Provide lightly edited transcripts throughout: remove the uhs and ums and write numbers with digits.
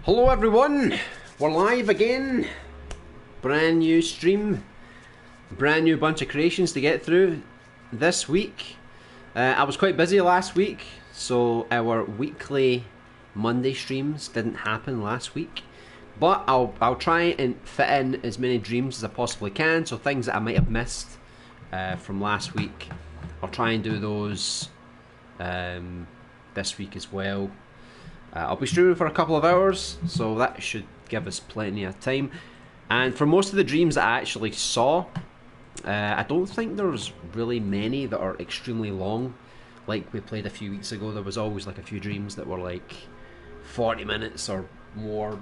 Hello everyone, we're live again. Brand new stream, brand new bunch of creations to get through this week. I was quite busy last week, so our weekly Monday streams didn't happen last week. But I'll try and fit in as many dreams as I possibly can, so things that I might have missed from last week, I'll try and do those this week as well. I'll be streaming for a couple of hours, so that should give us plenty of time. And for most of the dreams that I actually saw, I don't think there's really many that are extremely long. Like we played a few weeks ago, there was always like a few dreams that were like 40 minutes or more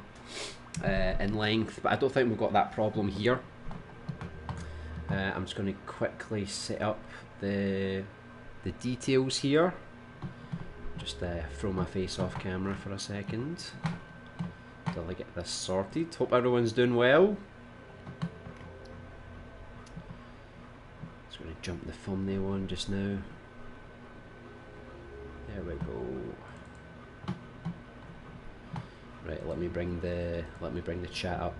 in length, but I don't think we've got that problem here. I'm just going to quickly set up the details here. Just throw my face off camera for a second until I get this sorted. Hope everyone's doing well. Just going to jump the thumbnail on just now. There we go. Right, let me bring the chat up.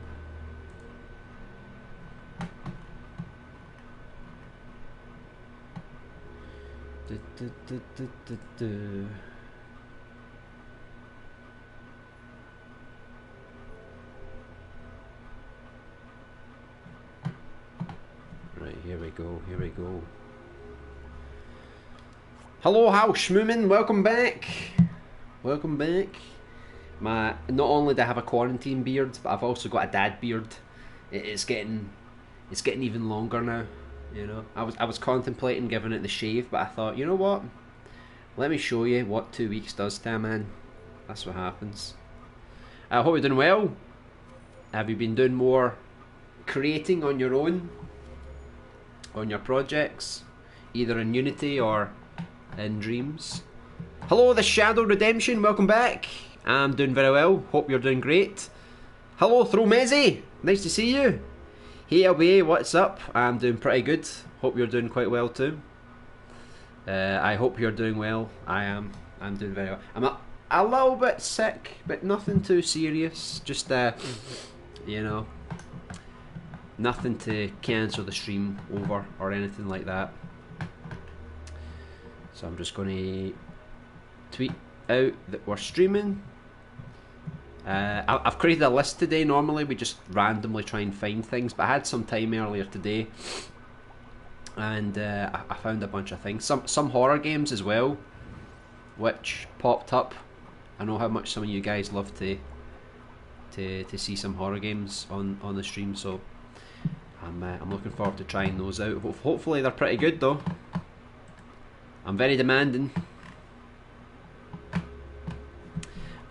Right, here we go, here we go. Hello, House Moomin, welcome back. Welcome back. Not only do I have a quarantine beard, but I've also got a dad beard. It's getting even longer now. You know, I was contemplating giving it the shave, but I thought, you know what? Let me show you what 2 weeks does to a man. That's what happens. I hope you're doing well. Have you been doing more creating on your own? On your projects? Either in Unity or in Dreams? Hello, the Shadow Redemption, welcome back. I'm doing very well, hope you're doing great. Hello, Thromezi, nice to see you. Hey LBA, what's up? I'm doing pretty good. Hope you're doing quite well too. I hope you're doing well. I am. I'm doing very well. I'm a little bit sick, but nothing too serious. Just, you know, nothing to cancel the stream over or anything like that. So I'm just going to tweet out that we're streaming. I've created a list today. Normally we just randomly try and find things, but I had some time earlier today and I found a bunch of things, some horror games as well, which popped up. I know how much some of you guys love to see some horror games on the stream, so I'm looking forward to trying those out. Hopefully they're pretty good though. I'm very demanding.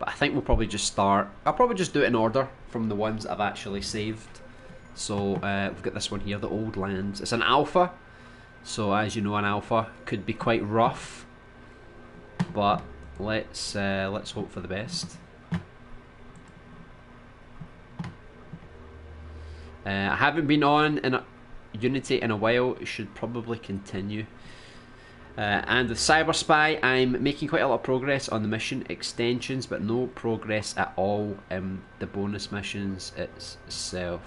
But I think we'll probably just start. I'll probably just do it in order from the ones that I've actually saved. So we've got this one here, The Old Lands. It's an alpha, so as you know, an alpha could be quite rough. But let's hope for the best. I haven't been on in Unity in a while. It should probably continue. And with Cyber Spy, I'm making quite a lot of progress on the mission extensions, but no progress at all in the bonus missions itself.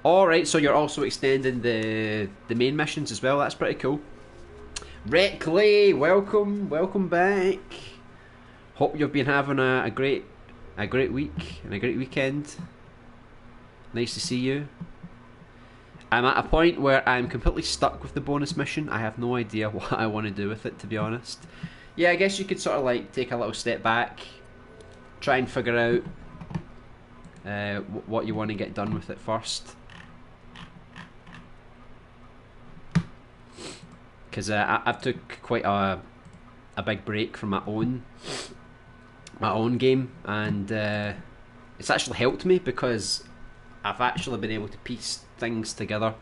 Alright, so you're also extending the main missions as well. That's pretty cool. Rhett Clay, welcome back. Hope you've been having a great week and a great weekend. Nice to see you. I'm at a point where I'm completely stuck with the bonus mission. I have no idea what I want to do with it, to be honest. Yeah, I guess you could sort of like take a little step back, try and figure out what you want to get done with it first. Because I've took quite a big break from my own game, and it's actually helped me because I've actually been able to piece things together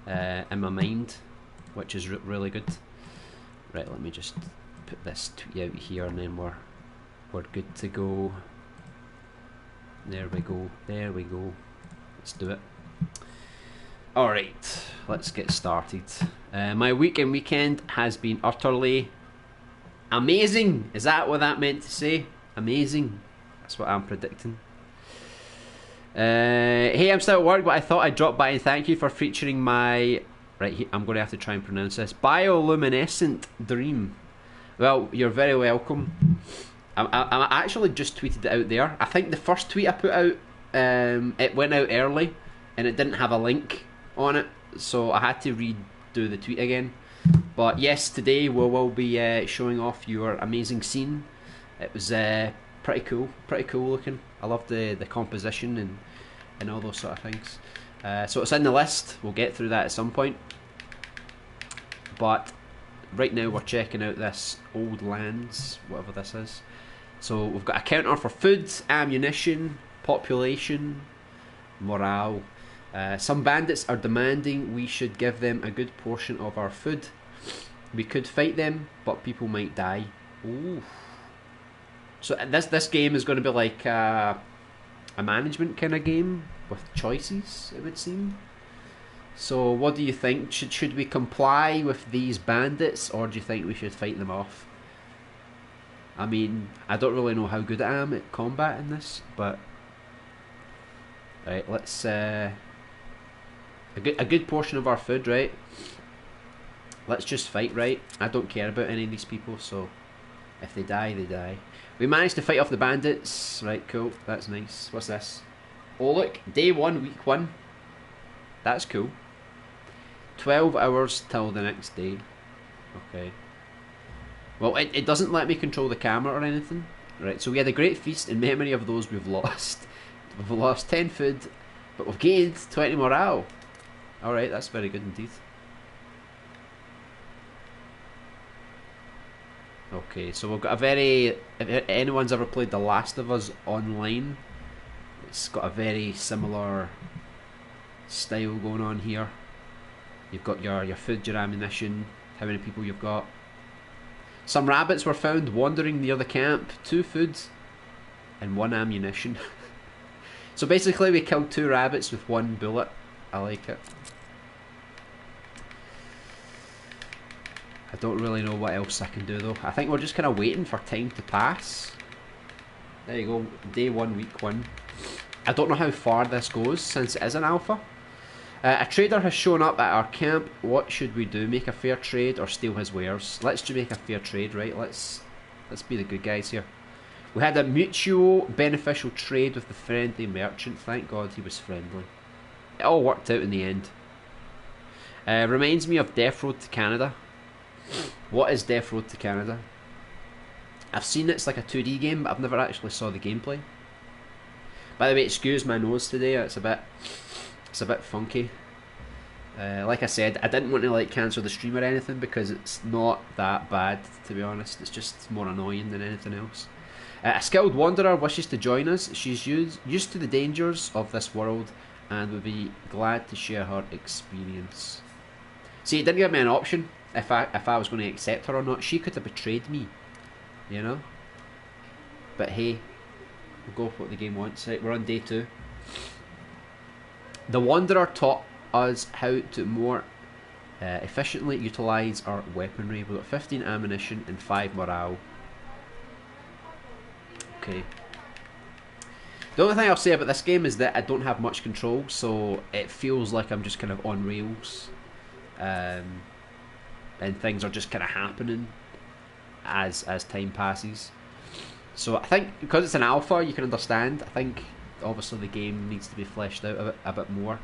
in my mind, which is really good. Right, let me just put this tweet out here and then we're good to go. There we go, there we go. Let's do it. Alright, let's get started. My week and weekend has been utterly amazing. Is that what that meant to say? Amazing. That's what I'm predicting. Hey, I'm still at work, but I thought I'd drop by and thank you for featuring my... Right, I'm going to have to try and pronounce this. Bioluminescent Dream. Well, you're very welcome. I actually just tweeted it out there. I think the first tweet I put out, it went out early, and it didn't have a link on it, so I had to redo the tweet again. But yes, today we will be showing off your amazing scene. It was pretty cool looking. I love the composition and all those sort of things. So it's in the list. We'll get through that at some point. But right now we're checking out this Old Lands, whatever this is. So we've got a counter for food, ammunition, population, morale. Some bandits are demanding we should give them a good portion of our food. We could fight them, but people might die. Ooh. So this game is going to be like a management kind of game with choices, it would seem. So what do you think? Should we comply with these bandits, or do you think we should fight them off? I mean, I don't really know how good I am at combat in this, but right, let's a good portion of our food, right? Let's just fight, right? I don't care about any of these people, so if they die, they die. We managed to fight off the bandits. Right, cool. That's nice. What's this? Oh, look. Day 1, week 1. That's cool. 12 hours till the next day. Okay. Well, it doesn't let me control the camera or anything. Right, so we had a great feast. In memory of those we've lost. We've lost 10 food, but we've gained 20 morale. Alright, that's very good indeed. Okay, so we've got a very... If anyone's ever played The Last of Us online, it's got a very similar style going on here. You've got your food, your ammunition, how many people you've got. Some rabbits were found wandering near the camp. 2 food and 1 ammunition. So basically we killed 2 rabbits with 1 bullet. I like it. I don't really know what else I can do though. I think we're just kind of waiting for time to pass. There you go, day 1, week 1. I don't know how far this goes since it is an alpha. A trader has shown up at our camp. What should we do? Make a fair trade or steal his wares? Let's just make a fair trade, right? Let's be the good guys here. We had a mutual beneficial trade with the friendly merchant. Thank God he was friendly. It all worked out in the end. Reminds me of Death Road to Canada. What is Death Road to Canada? I've seen it's like a 2D game, but I've never actually saw the gameplay. By the way, excuse my nose today. It's a bit funky. Like I said, I didn't want to like cancel the stream or anything because it's not that bad, to be honest. It's just more annoying than anything else. A skilled wanderer wishes to join us. She's used to the dangers of this world and would be glad to share her experience. See, it didn't give me an option if I was going to accept her or not. She could have betrayed me, you know. But hey, we'll go with what the game wants. Right, we're on day 2. The Wanderer taught us how to more efficiently utilise our weaponry. We've got 15 ammunition and 5 morale. Okay. The only thing I'll say about this game is that I don't have much control, so it feels like I'm just kind of on rails. And things are just kind of happening as time passes. So I think because it's an alpha, you can understand. I think obviously the game needs to be fleshed out a bit more.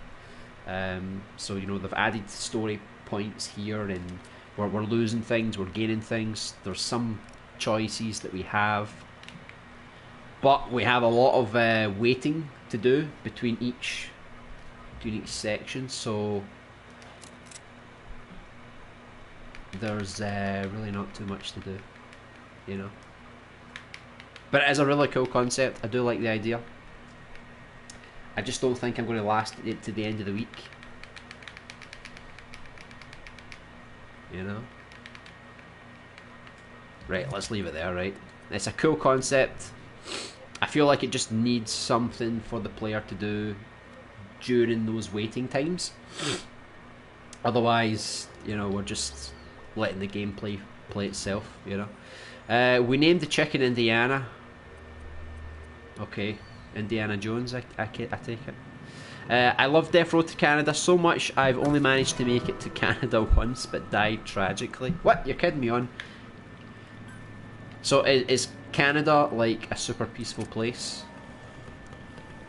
So you know, they've added story points here, and we're losing things, we're gaining things. There's some choices that we have, but we have a lot of waiting to do between each section. So there's really not too much to do, you know. But it is a really cool concept. I do like the idea. I just don't think I'm going to last it to the end of the week, you know. Right, let's leave it there, right? It's a cool concept. I feel like it just needs something for the player to do during those waiting times. Otherwise, you know, we're just letting the gameplay play itself, you know. We named the chicken Indiana. Okay. Indiana Jones, I take it. I love Death Road to Canada so much, I've only managed to make it to Canada once, but died tragically. What? You're kidding me on? So is Canada like a super peaceful place?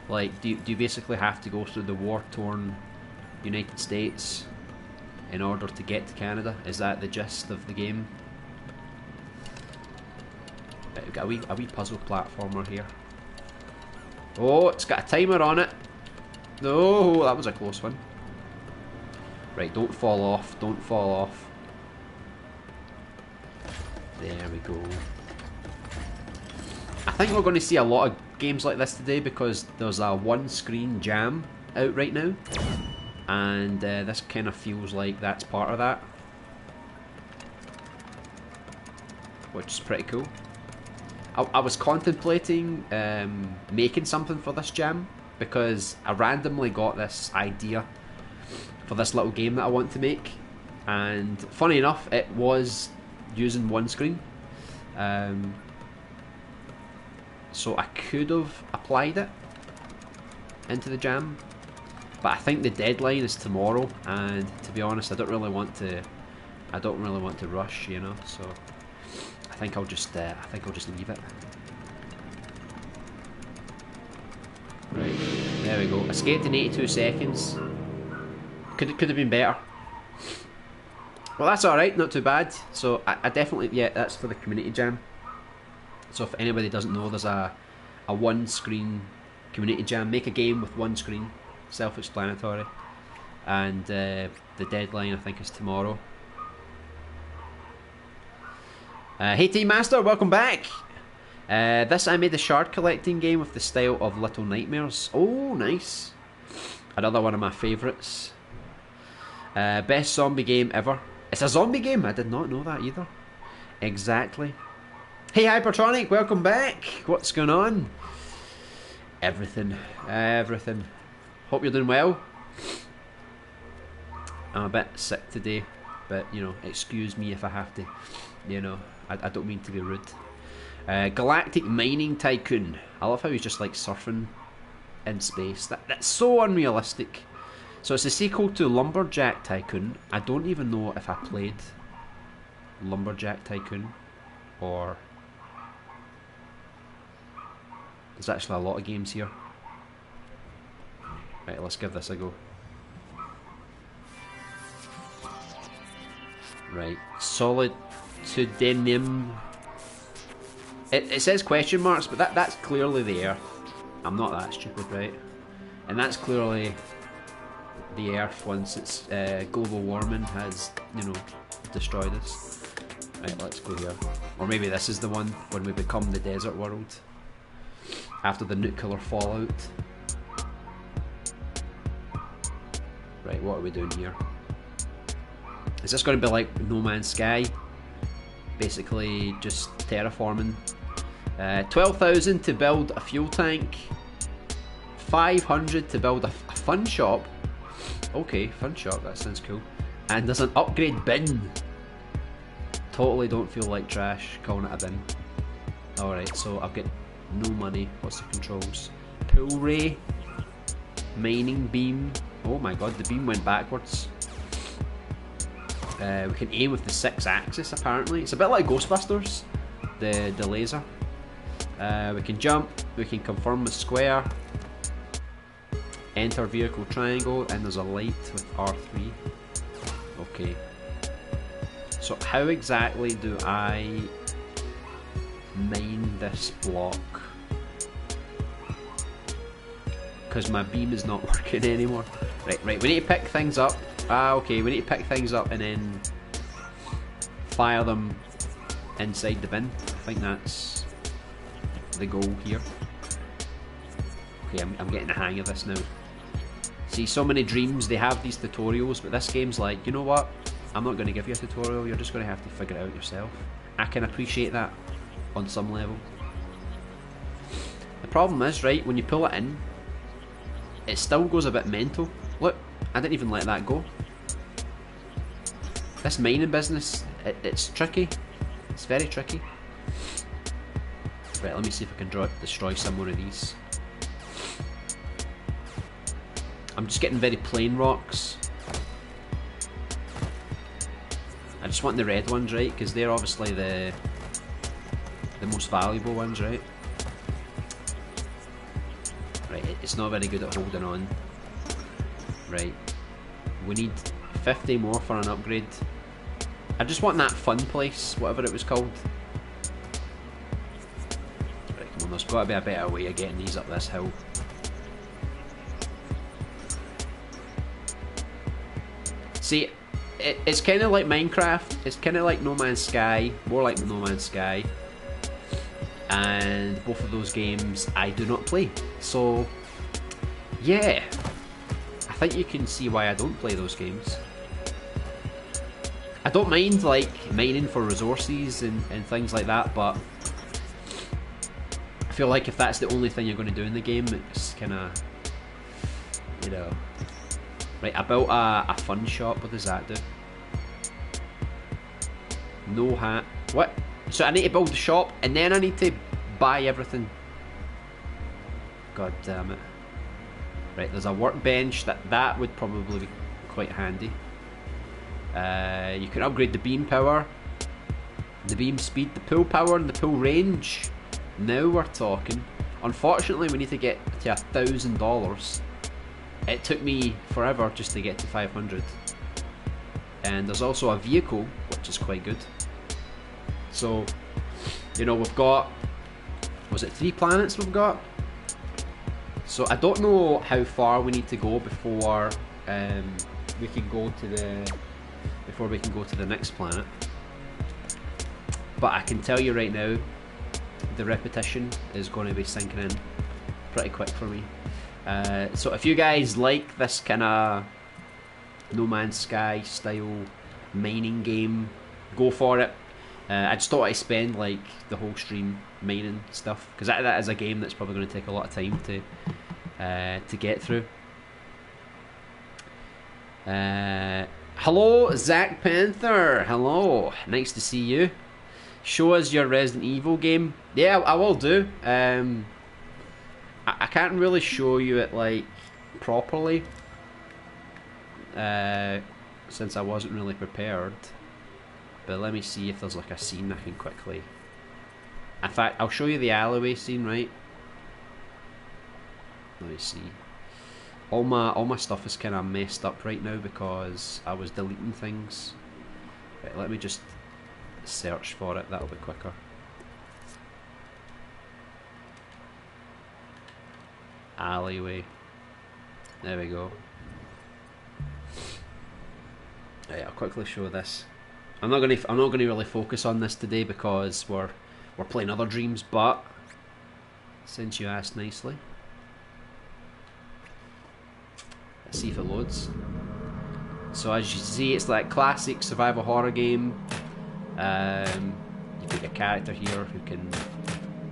Like, do you basically have to go through the war-torn United States in order to get to Canada? Is that the gist of the game? Right, we've got a wee puzzle platformer here. Oh, it's got a timer on it. No, that was a close one. Right, don't fall off. Don't fall off. There we go. I think we're going to see a lot of games like this today because there's a one-screen jam out right now. And this kind of feels like that's part of that. Which is pretty cool. I was contemplating making something for this jam because I randomly got this idea for this little game that I want to make, and funny enough it was using one screen, so I could have applied it into the jam, but I think the deadline is tomorrow, and to be honest I don't really want to rush, you know, so I think I'll just leave it. Right, there we go. Escaped in 82 seconds. Could have been better. Well, that's alright, not too bad. So I definitely, yeah, that's for the community jam. So if anybody doesn't know, there's a one screen community jam. Make a game with one screen, self-explanatory. And the deadline I think is tomorrow. Hey Team Master, welcome back! This I made a shard collecting game with the style of Little Nightmares. Oh, nice. Another one of my favourites. Best zombie game ever. It's a zombie game? I did not know that either. Exactly. Hey Hypertronic, welcome back! What's going on? Everything. Everything. Hope you're doing well. I'm a bit sick today, but, you know, excuse me if I have to, you know, I don't mean to be rude. Galactic Mining Tycoon. I love how he's just like surfing in space. That's so unrealistic. So it's a sequel to Lumberjack Tycoon. I don't even know if I played Lumberjack Tycoon or... There's actually a lot of games here. Right, let's give this a go. Right, Solid to Denim. It says question marks, but that's clearly the Earth. I'm not that stupid, right? And that's clearly the Earth once it's global warming has, you know, destroyed us. Right, let's go here. Or maybe this is the one when we become the desert world after the nuclear fallout. Right, what are we doing here? Is this going to be like No Man's Sky? Basically just terraforming. 12,000 to build a fuel tank. 500 to build a fun shop. Okay, fun shop, that sounds cool. And there's an upgrade bin. Totally don't feel like trash calling it a bin. Alright, so I've got no money. What's the controls? Pool ray. Mining beam. Oh my god, the beam went backwards. We can aim with the 6-axis apparently. It's a bit like Ghostbusters, the laser. We can jump, we can confirm with square, enter vehicle triangle, and there's a light with R3. Okay. So how exactly do I mine this block? Because my beam is not working anymore. Right, we need to pick things up. Okay, we need to pick things up and then fire them inside the bin. I think that's the goal here. Okay, I'm getting the hang of this now. See, so many Dreams, they have these tutorials, but this game's like, you know what? I'm not going to give you a tutorial, you're just going to have to figure it out yourself. I can appreciate that on some level. The problem is, right, when you pull it in, it still goes a bit mental. Look, I didn't even let that go. This mining business, it's tricky. It's very tricky. Right, let me see if I can destroy some more of these. I'm just getting very plain rocks. I just want the red ones, right? Because they're obviously the most valuable ones, right? Right, it's not very good at holding on. Right. We need 50 more for an upgrade. I just want that fun place, whatever it was called. Right, come on, there's got to be a better way of getting these up this hill. See, it's kind of like Minecraft. It's kind of like No Man's Sky, more like No Man's Sky. And both of those games I do not play. So, yeah. I think you can see why I don't play those games. I don't mind, like, mining for resources and things like that, but I feel like if that's the only thing you're going to do in the game, it's kind of, you know. Right, I built a fun shop. What does that do? No hat. What? So I need to build the shop and then I need to buy everything. God damn it. Right, there's a workbench. That would probably be quite handy. You can upgrade the beam power, the beam speed, the pull power, and the pull range. Now we're talking. Unfortunately, we need to get to $1,000. It took me forever just to get to 500. And there's also a vehicle, which is quite good. So, you know, we've got, was it 3 planets we've got? So I don't know how far we need to go before we can go to the next planet. But I can tell you right now, the repetition is going to be sinking in pretty quick for me. So if you guys like this kind of No Man's Sky style mining game, go for it. I just thought I'd spend like the whole stream mining stuff, because that is a game that's probably going to take a lot of time to get through. Hello, Zach Panther. Hello, nice to see you. Show us your Resident Evil game. Yeah, I will do. I can't really show you it like properly, since I wasn't really prepared. But let me see if there's like a scene I can quickly. In fact, I'll show you the alleyway scene, right? Let me see. All my stuff is kind of messed up right now because I was deleting things. Right, let me just search for it. That'll be quicker. Alleyway. There we go. Right, I'll quickly show this. I'm not gonna really focus on this today because we're playing other Dreams, but since you asked nicely, let's see if it loads. So as you see, it's like classic survival horror game. You've got a character here who can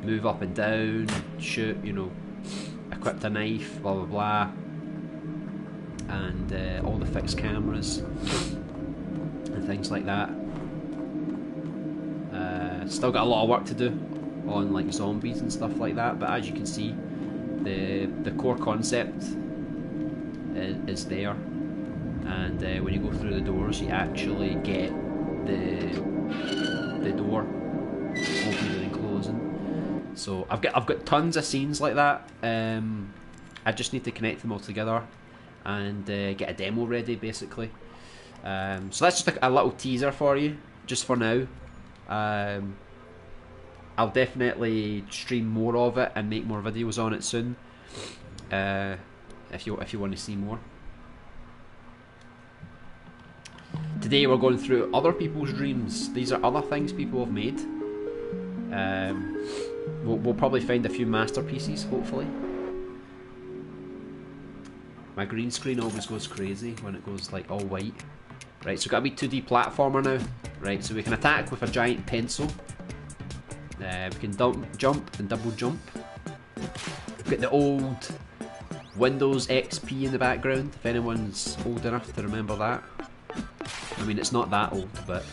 move up and down, shoot, you know, equipped a knife, blah blah blah, and all the fixed cameras and things like that. Still got a lot of work to do on like zombies and stuff like that, but as you can see, the core concept is there, and when you go through the doors, you actually get the door opening and closing. So I've got tons of scenes like that. I just need to connect them all together and get a demo ready, basically. So that's just a little teaser for you, just for now. I'll definitely stream more of it and make more videos on it soon. If you want to see more. Today we're going through other people's dreams. These are other things people have made. We'll probably find a few masterpieces, hopefully. My green screen always goes crazy when it goes like all white. Right, so we've got a wee 2D platformer now. Right, so we can attack with a giant pencil. We can jump and double jump. We've got the old Windows XP in the background, if anyone's old enough to remember that. I mean, it's not that old, but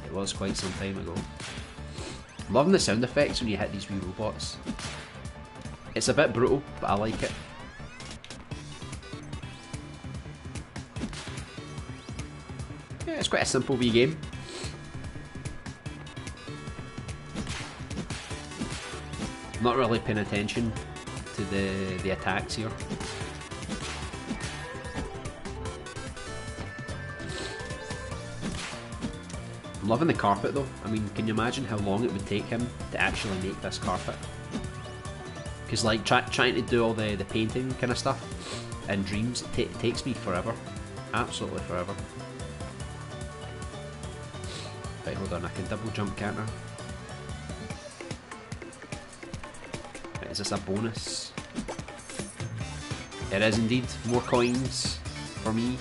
it was quite some time ago. Loving the sound effects when you hit these wee robots. It's a bit brutal, but I like it. Yeah, it's quite a simple wee game. I'm not really paying attention to the attacks here. I'm loving the carpet though. I mean, can you imagine how long it would take him to actually make this carpet? Because like trying to do all the painting kind of stuff in Dreams takes me forever. Absolutely forever. Right, hold on, I can double jump, can't I? Right, is this a bonus? It is indeed. More coins for me.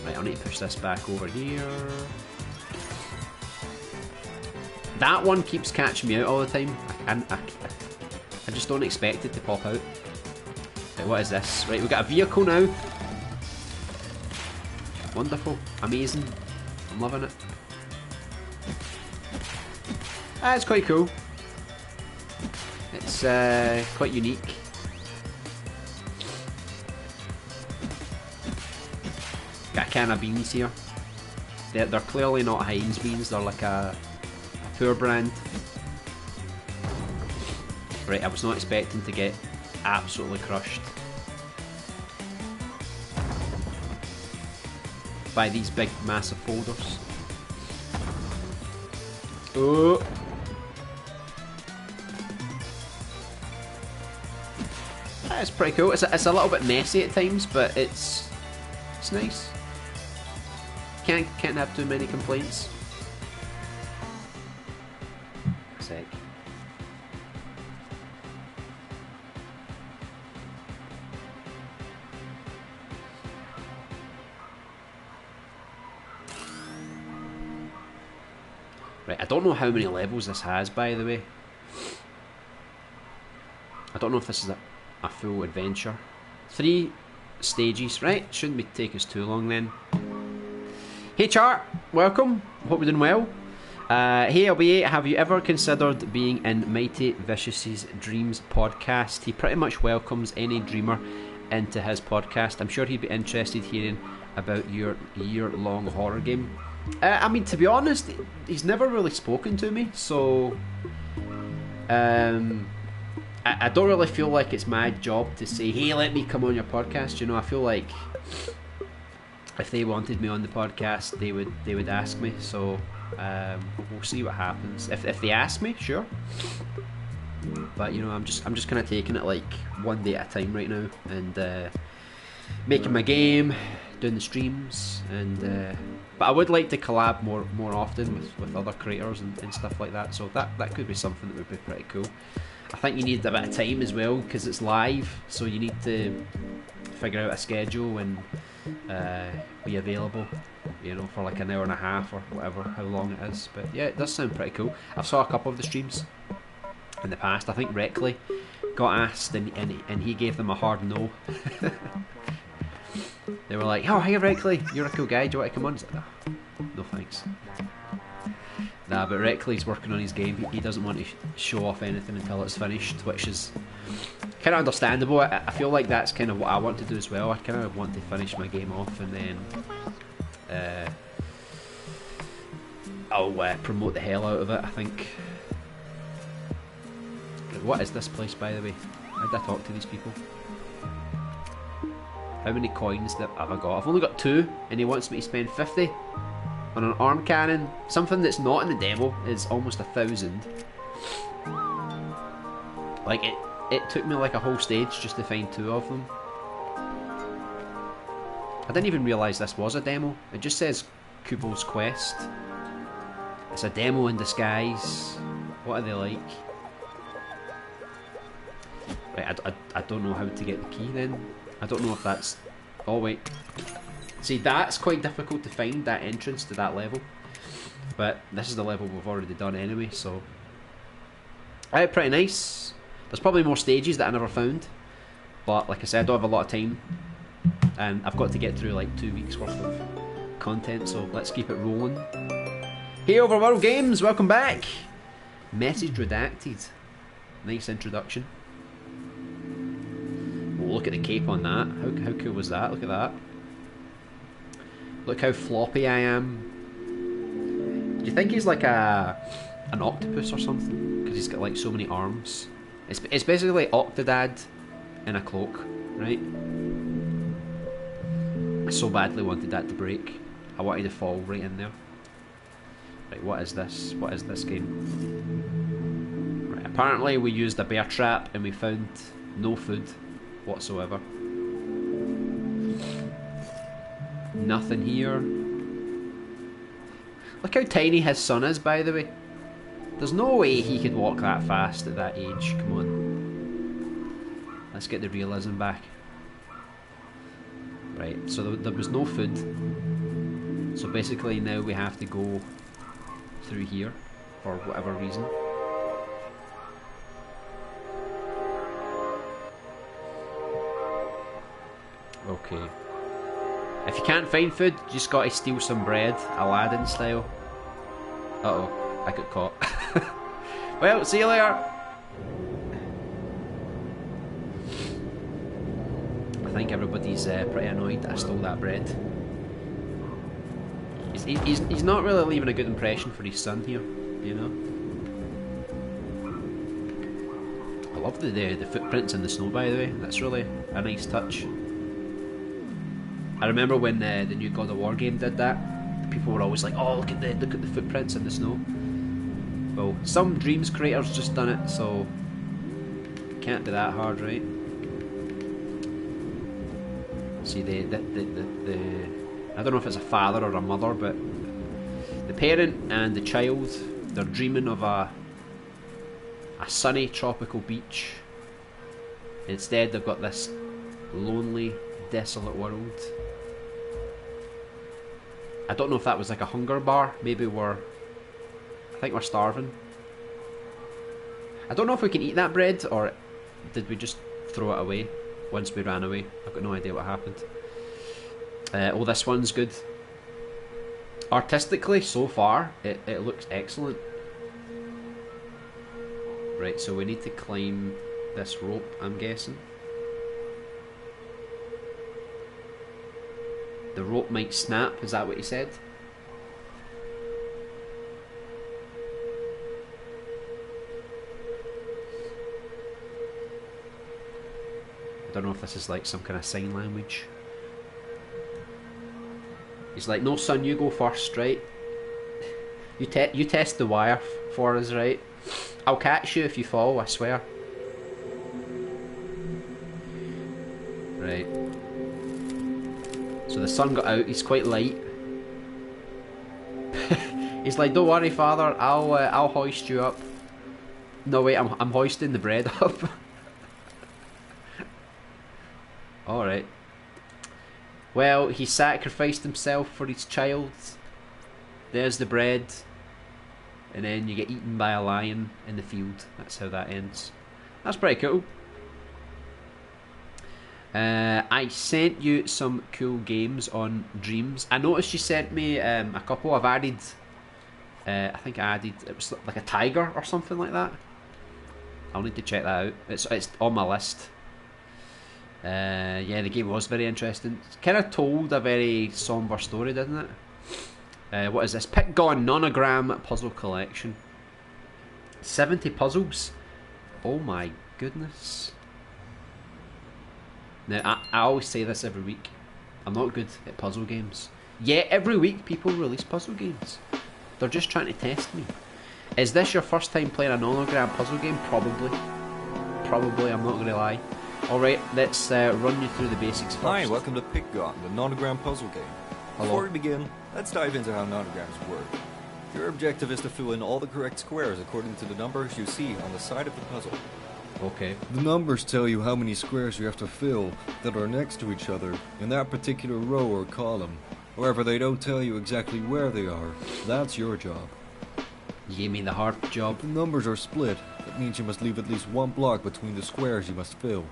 Right, I'll need to push this back over here. That one keeps catching me out all the time. I just don't expect it to pop out. Right, what is this? Right, we've got a vehicle now. Wonderful. Amazing. I'm loving it. Ah, it's quite cool. It's quite unique. Got a can of beans here. They're clearly not Heinz beans, they're like a poor brand. Right, I was not expecting to get absolutely crushed by these big massive folders. Oh! That's pretty cool. It's a little bit messy at times, but it's nice. Can't have too many complaints. A sec. Right, I don't know how many levels this has, by the way. I don't know if this is a full adventure. 3 stages, right? Shouldn't take us too long then. Hey Chart, welcome. Hope you're doing well. Hey LB8, have you ever considered being in Mighty Vicious's Dreams podcast? He pretty much welcomes any dreamer into his podcast. I'm sure he'd be interested hearing about your year-long horror game. I mean, to be honest, he's never really spoken to me, so I don't really feel like it's my job to say, hey, let me come on your podcast. You know, I feel like if they wanted me on the podcast, they would ask me. So we'll see what happens. If they ask me, sure. But you know, I'm just kind of taking it like one day at a time right now, and making my game, doing the streams, and but I would like to collab more often with other creators and stuff like that. So that could be something that would be pretty cool. I think you need a bit of time as well because it's live, so you need to figure out a schedule and be available, you know, for like an hour and a half or whatever, how long it is. But yeah, it does sound pretty cool. I've saw a couple of the streams in the past. I think Reckley got asked and he gave them a hard no. They were like, oh, hey Reckley, you're a cool guy, do you want to come on? He's like, no thanks. Nah, but Reckley's working on his game. He doesn't want to show off anything until it's finished, which is kind of understandable. I feel like that's kind of what I want to do as well. I kind of want to finish my game off and then I'll promote the hell out of it, I think. What is this place, by the way? How did I talk to these people? How many coins have I got? I've only got 2, and he wants me to spend 50 on an arm cannon. Something that's not in the demo is almost 1,000. Like it took me like a whole stage just to find 2 of them. I didn't even realise this was a demo. It just says Kubo's Quest. It's a demo in disguise. What are they like? Right, I don't know how to get the key then. I don't know if that's... Oh wait. See, that's quite difficult to find, that entrance to that level. But this is the level we've already done anyway, so... pretty nice. There's probably more stages that I never found. But like I said, I don't have a lot of time. And I've got to get through like 2 weeks worth of content, so let's keep it rolling. Hey Overworld Games, welcome back! Message redacted. Nice introduction. Oh, look at the cape on that. How cool was that? Look at that. Look how floppy I am. Do you think he's like an octopus or something? Because he's got like so many arms. It's basically Octodad in a cloak, right? I so badly wanted that to break. I wanted to fall right in there. Right, what is this? What is this game? Right, apparently we used a bear trap and we found no food whatsoever. Nothing here. Look how tiny his son is, by the way. There's no way he could walk that fast at that age. Come on. Let's get the realism back. Right, so there was no food. So basically now we have to go through here for whatever reason. Okay. If you can't find food, you just gotta steal some bread, Aladdin style. Uh-oh, I got caught. Well, see you later! I think everybody's pretty annoyed that I stole that bread. He's not really leaving a good impression for his son here, you know? I love the footprints in the snow, by the way. That's really a nice touch. I remember when the new God of War game did that. People were always like, "Oh, look at the footprints in the snow." Well, some Dreams creators just done it, so it can't be that hard, right? See the I don't know if it's a father or a mother, but the parent and the child, they're dreaming of a sunny tropical beach. Instead, they've got this lonely, desolate world. I don't know if that was like a hunger bar. Maybe I think we're starving. I don't know if we can eat that bread, or did we just throw it away once we ran away? I've got no idea what happened. Oh, this one's good. Artistically, so far, it looks excellent. Right, so we need to climb this rope, I'm guessing. The rope might snap, is that what he said? I don't know if this is like some kind of sign language. He's like, "No son, you go first, right? You test the wire for us, right? I'll catch you if you fall, I swear." Right. So the sun got out. He's quite light. He's like, "Don't worry, father. I'll hoist you up." No, wait. I'm hoisting the bread up. All right. Well, he sacrificed himself for his child. There's the bread. And then you get eaten by a lion in the field. That's how that ends. That's pretty cool. I sent you some cool games on Dreams. I noticed you sent me a couple. I've added... I think I added... It was like a tiger or something like that. I'll need to check that out. It's on my list. Yeah, the game was very interesting. It kind of told a very somber story, didn't it? What is this? Pick-Gone Nonogram Puzzle Collection. 70 puzzles. Oh my goodness. Now, I always say this every week. I'm not good at puzzle games. Yet every week people release puzzle games. They're just trying to test me. Is this your first time playing a nonogram puzzle game? Probably. Probably, I'm not going to lie. Alright, let's run you through the basics first. Hi, welcome to Pick-Gone, the nonogram puzzle game. Before we begin, let's dive into how nonograms work. Your objective is to fill in all the correct squares according to the numbers you see on the side of the puzzle. Okay. The numbers tell you how many squares you have to fill that are next to each other in that particular row or column. However, they don't tell you exactly where they are. That's your job. You gave me the hard job. If the numbers are split, that means you must leave at least one block between the squares you must fill.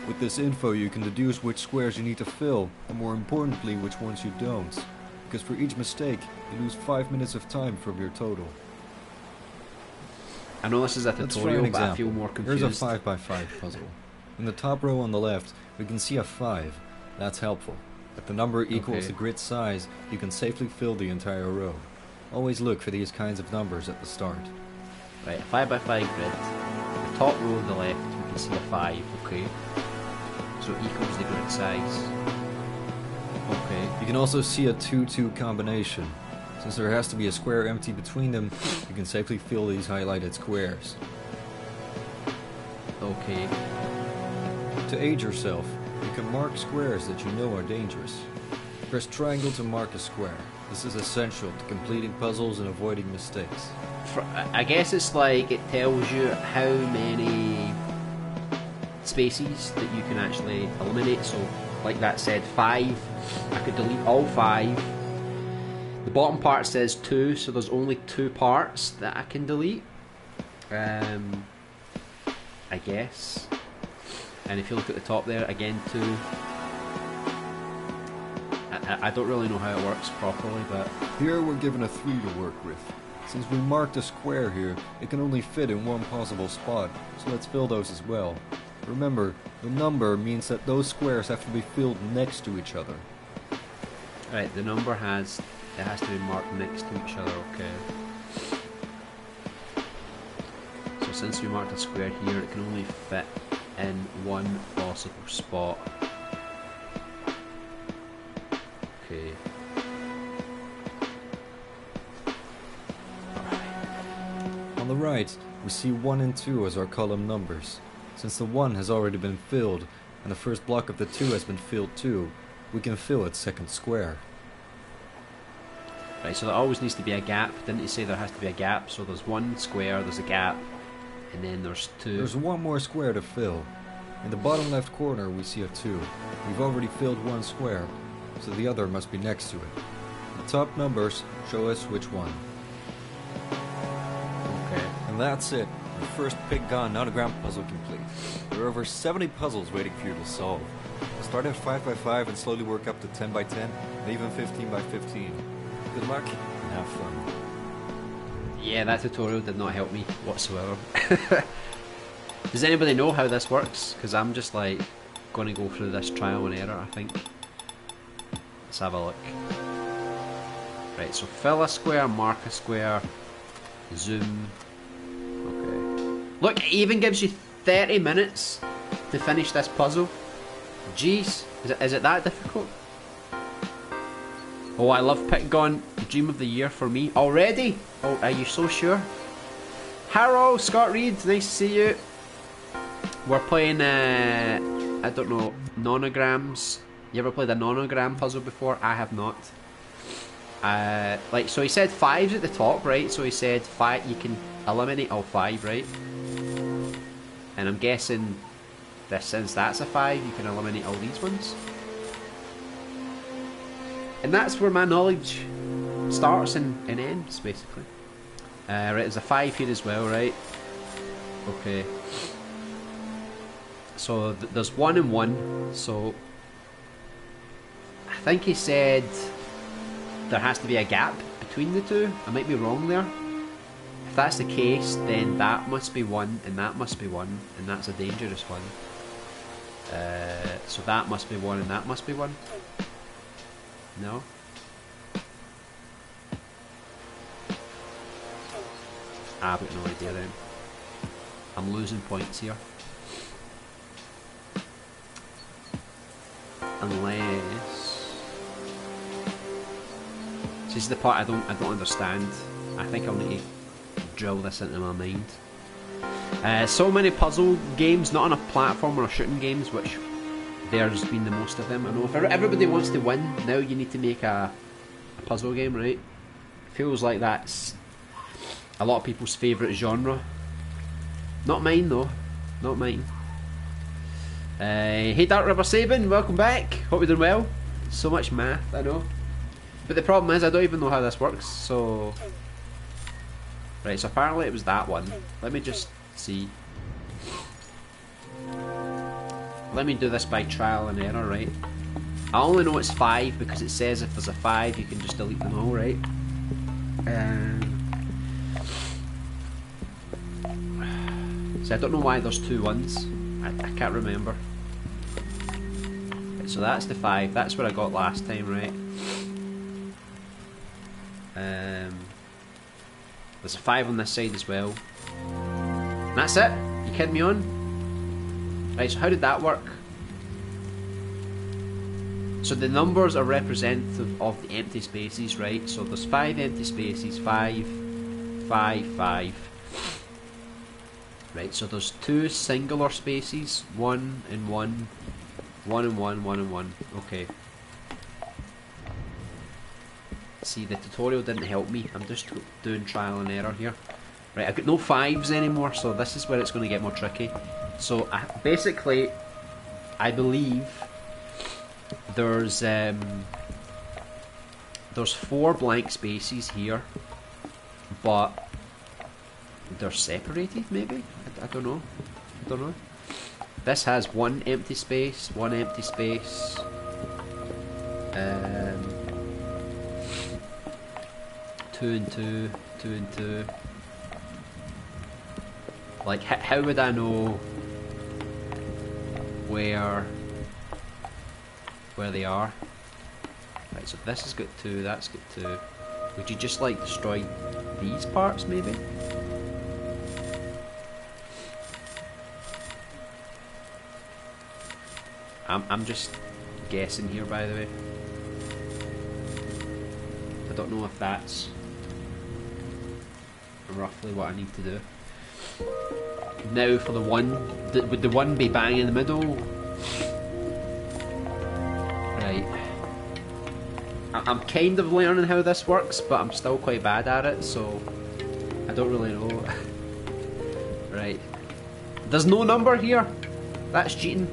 With this info, you can deduce which squares you need to fill, and more importantly, which ones you don't. Because for each mistake, you lose 5 minutes of time from your total. I know this is a tutorial, but I feel more confused. Here's a 5x5 puzzle. In the top row on the left, we can see a 5. That's helpful. If the number equals Okay. the grid size, you can safely fill the entire row. Always look for these kinds of numbers at the start. Right, a 5x5 grid. The top row on the left, we can see a 5, okay. So it equals the grid size. Okay. You can also see a 2-2 combination. Since there has to be a square empty between them, you can safely fill these highlighted squares. Okay. To aid yourself, you can mark squares that you know are dangerous. Press triangle to mark a square. This is essential to completing puzzles and avoiding mistakes. I guess it's like it tells you how many spaces that you can actually eliminate. So, like that said, 5. I could delete all 5. The bottom part says 2, so there's only 2 parts that I can delete. I guess. And if you look at the top there, again 2. I don't really know how it works properly, but Here we're given a 3 to work with. Since we marked a square here, it can only fit in one possible spot, so let's fill those as well. Remember, the number means that those squares have to be filled next to each other. right, the number has to be marked next to each other. Okay. So since we marked a square here, it can only fit in one possible spot. Okay. On the right, we see 1 and 2 as our column numbers. Since the 1 has already been filled, and the first block of the 2 has been filled too, we can fill its second square. Right, so there always needs to be a gap. Didn't you say there has to be a gap? So there's 1 square, there's a gap, and then there's 2. There's 1 more square to fill. In the bottom left corner we see a 2. We've already filled 1 square, so the other must be next to it. The top numbers show us which one. Okay. And that's it. The first pig gone nonogram puzzle complete. There are over 70 puzzles waiting for you to solve. Start at 5x5 and slowly work up to 10x10 and even 15x15. Good luck and have fun. Yeah, that tutorial did not help me whatsoever. Does anybody know how this works? Because I'm just like going to go through this trial and error, I think. Let's have a look. Right, so fill a square, mark a square, zoom. Okay. Look, it even gives you 30 minutes to finish this puzzle. Jeez, is it that difficult? Oh, I love Picgon. Dream of the year for me. Already? Oh, are you so sure? Hello, Scott Reed. Nice to see you. We're playing, I don't know, nonograms. You ever played a nonogram puzzle before? I have not. So he said 5's at the top, right? So he said 5, you can eliminate all 5, right? And I'm guessing that since that's a 5, you can eliminate all these ones. And that's where my knowledge starts and ends, basically. Right, there's a 5 here as well, right? Okay. So there's 1 and 1, so I think he said there has to be a gap between the 2. I might be wrong there. If that's the case, then that must be 1 and that must be 1, and that's a dangerous one. So that must be 1 and that must be 1. No? I've got no idea then. I'm losing points here. Unless this is the part I don't understand. I think I'll need to drill this into my mind. So many puzzle games, not on a platform or shooting games, which there's been the most of them. I know if everybody wants to win, now you need to make a puzzle game, right? Feels like that's a lot of people's favourite genre. Not mine though, not mine. Hey Dark River Sabin, welcome back. Hope you're doing well. So much math, I know. But the problem is I don't even know how this works, so... Right, so apparently it was that one. Let me just see. Let me do this by trial and error, right? I only know it's 5 because it says if there's a 5 you can just delete them all, right? So I don't know why there's 2 1s. I can't remember. so that's the 5. That's what I got last time, right? There's a 5 on this side as well. And that's it? You kidding me on? Right, so how did that work? So the numbers are representative of the empty spaces, right? So there's 5 empty spaces, 5, 5, 5. Right, so there's 2 singular spaces, 1 and 1, 1 and 1, 1 and 1. Okay. See, the tutorial didn't help me. I'm just doing trial and error here. Right, I've got no 5s anymore, so this is where it's going to get more tricky. So basically, I believe there's 4 blank spaces here, but they're separated. Maybe I don't know. I don't know. This has 1 empty space, 1 empty space. 2 and 2, 2 and 2. Like, how would I know where they are? Right, so this has got 2, that's got 2. Would you just like destroy these parts maybe? I'm just guessing here, by the way. I don't know if that's roughly what I need to do. Now for the 1, would the 1 be bang in the middle? Right. I'm kind of learning how this works, but I'm still quite bad at it, so I don't really know. Right. There's no number here. That's cheating.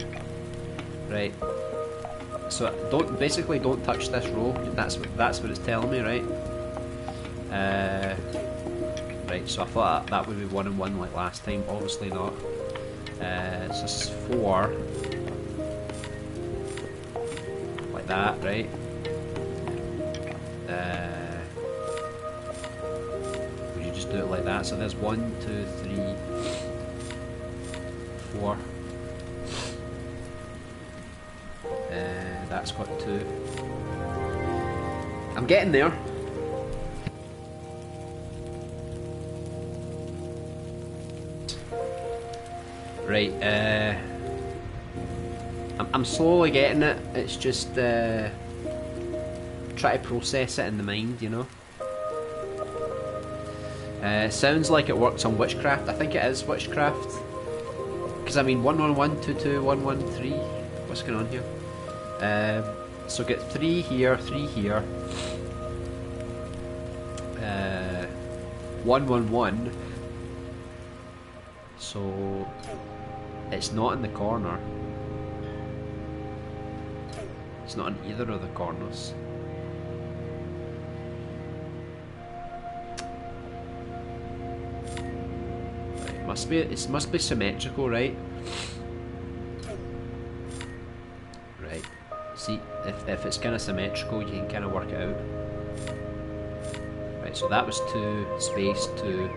Right. So basically don't touch this row. That's what it's telling me, right? Right. So I thought that would be 1 and 1 like last time. Obviously not. So this is 4. Like that, right? Would you just do it like that? So there's 1, 2, 3, 4. That's got 2. I'm getting there. Right, I'm slowly getting it. It's just try to process it in the mind, you know. Sounds like it works on witchcraft. I think it is witchcraft. Because I mean 1 1 1 2 2 1 1 3. What's going on here? So get 3 here, 3 here. 1 1 1. So it's not in the corner. It's not in either of the corners. Right, it must be symmetrical, right? Right. See, if it's kind of symmetrical, you can kind of work it out. Right, so that was 2, space 2.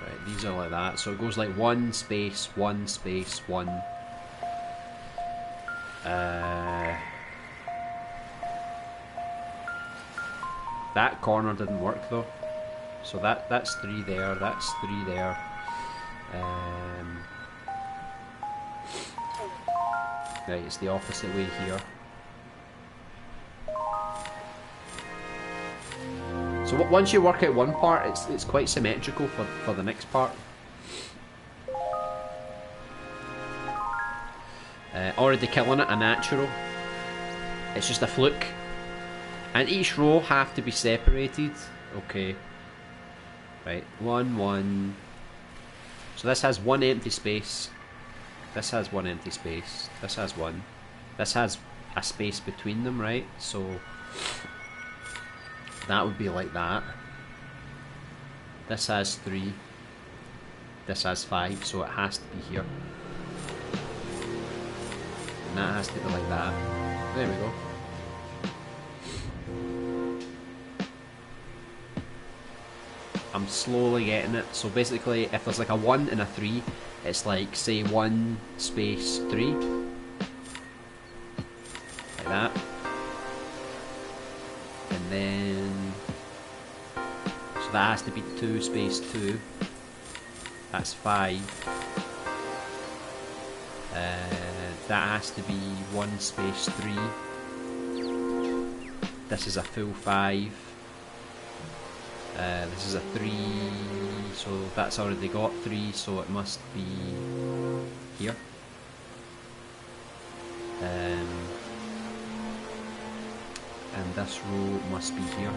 Right, these are like that. So it goes like 1 space 1 space 1. That corner didn't work though. So that's 3 there, that's 3 there. Right, it's the opposite way here. So once you work out one part, it's quite symmetrical for the next part. Already killing it, a natural. It's just a fluke. And each row have to be separated. Okay. Right, 1 1. So this has 1 empty space. This has 1 empty space. This has 1. This has a space between them, right? So that would be like that. This has 3. This has 5, so it has to be here. And that has to be like that. There we go. I'm slowly getting it. So basically, if there's like a 1 and a 3, it's like, say, 1 space 3. Like that. And then... so that has to be 2 space 2. That's 5. That has to be 1 space 3. This is a full 5. This is a 3, so that's already got 3, so it must be here. And this row must be here.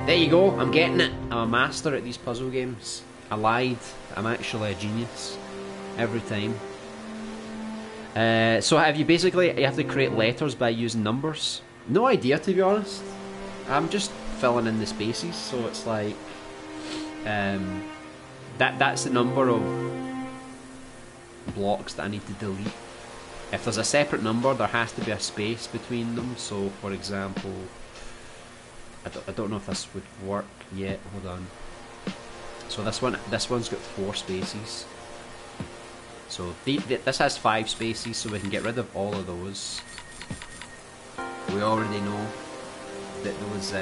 There you go, I'm getting it. I'm a master at these puzzle games. I lied, I'm actually a genius. Every time. So have you basically, you have to create letters by using numbers? No idea, to be honest. I'm just filling in the spaces, so it's like that's the number of blocks that I need to delete. If there's a separate number, there has to be a space between them. So for example, I don't know if this would work yet, hold on. So this one's got 4 spaces. So this has 5 spaces, so we can get rid of all of those. We already know that those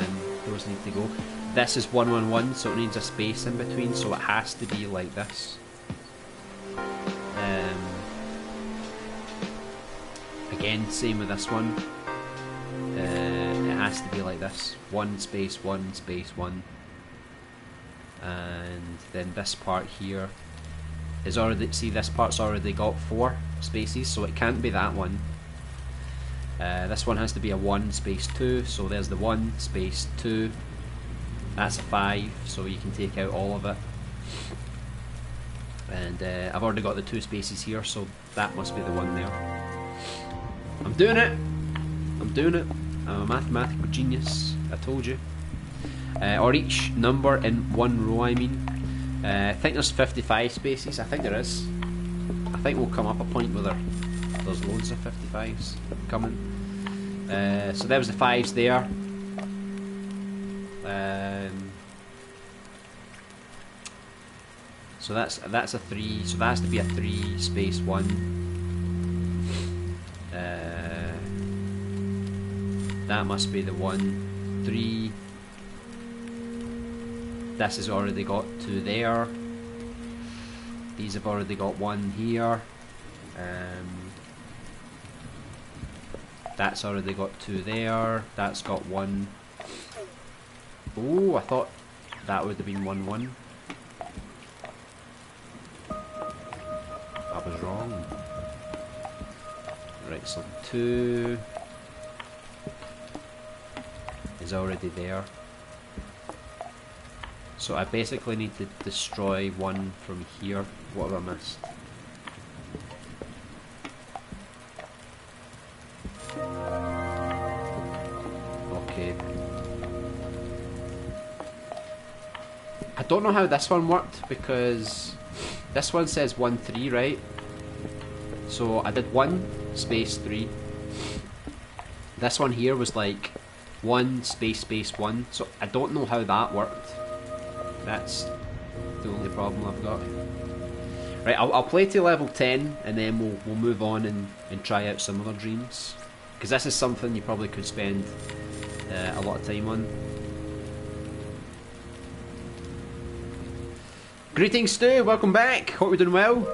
need to go. This is 111, so it needs a space in between, so it has to be like this. Again, same with this one. It has to be like this: 1 space 1 space 1. And then this part here is already, see, this part's already got 4 spaces, so it can't be that one. This one has to be a 1 space 2, so there's the 1 space 2. That's a 5, so you can take out all of it. And I've already got the 2 spaces here, so that must be the one there. I'm doing it! I'm doing it. I'm a mathematical genius, I told you. Or each number in one row, I mean. I think there's 55 spaces, I think there is. I think we'll come up a point where there's loads of 55s coming. So there was the 5s there. So that's a 3, so that has to be a 3 space 1. That must be the 1, 3. This has already got 2 there. These have already got 1 here. That's already got 2 there. That's got 1. Oh, I thought that would have been 1, 1. I was wrong. Right, so 2 is already there. So I basically need to destroy 1 from here. What have I missed? Okay. I don't know how this one worked, because this one says 1, 3, right? So I did 1 space 3. This one here was like 1 space space 1. So I don't know how that worked. That's the only problem I've got. Right, I'll play to level 10 and then we'll move on and try out some other dreams. Because this is something you probably could spend a lot of time on. Greetings Stu, welcome back. Hope you're doing well.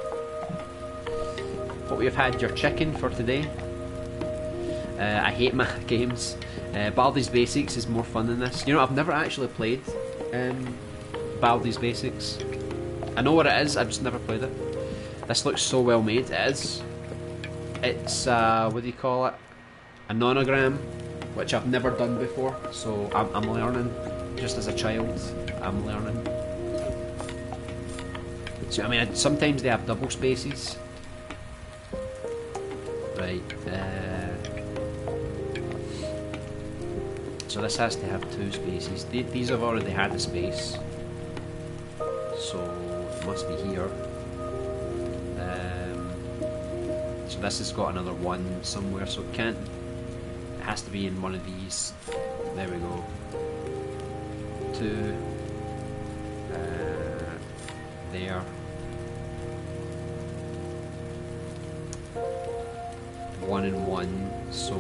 Hope you've had your chicken for today. I hate my games. Baldi's Basics is more fun than this. You know, I've never actually played Baldi's Basics. I know what it is, I've just never played it. This looks so well made. It is. It's, what do you call it? A nonogram, which I've never done before, so I'm learning. Just as a child, I'm learning. So, I mean, sometimes they have double spaces. Right, so this has to have 2 spaces. These have already had a space, so it must be here. So this has got another 1 somewhere, so it can't. It has to be in one of these. There we go. 2. There. One and one, so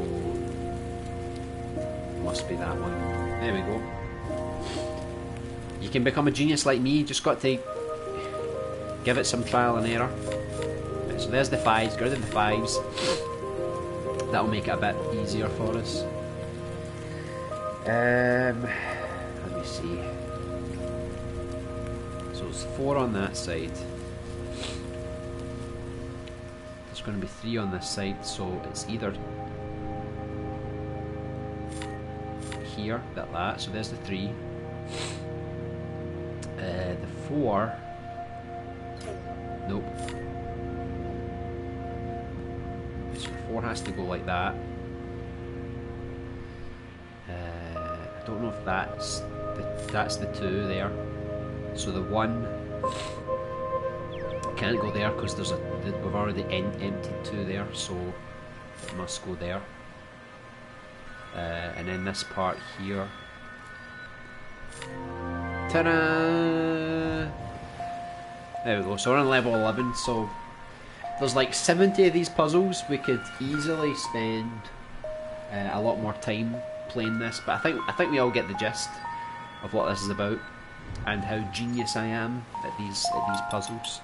must be that one. There we go. You can become a genius like me, just got to give it some trial and error. Right, so there's the fives, get rid of the fives. That'll make it a bit easier for us. Let me see. So it's 4 on that side. There's going to be 3 on this side, so it's either here, that. So there's the 3. The 4. Nope. So 4 has to go like that. I don't know if that's the 2 there. So the 1 can't go there because we've already emptied 2 there, so it must go there. And then this part here. Ta-da! There we go. So we're on level 11. So there's like 70 of these puzzles. We could easily spend a lot more time playing this, but I think we all get the gist of what this is about and how genius I am at these puzzles.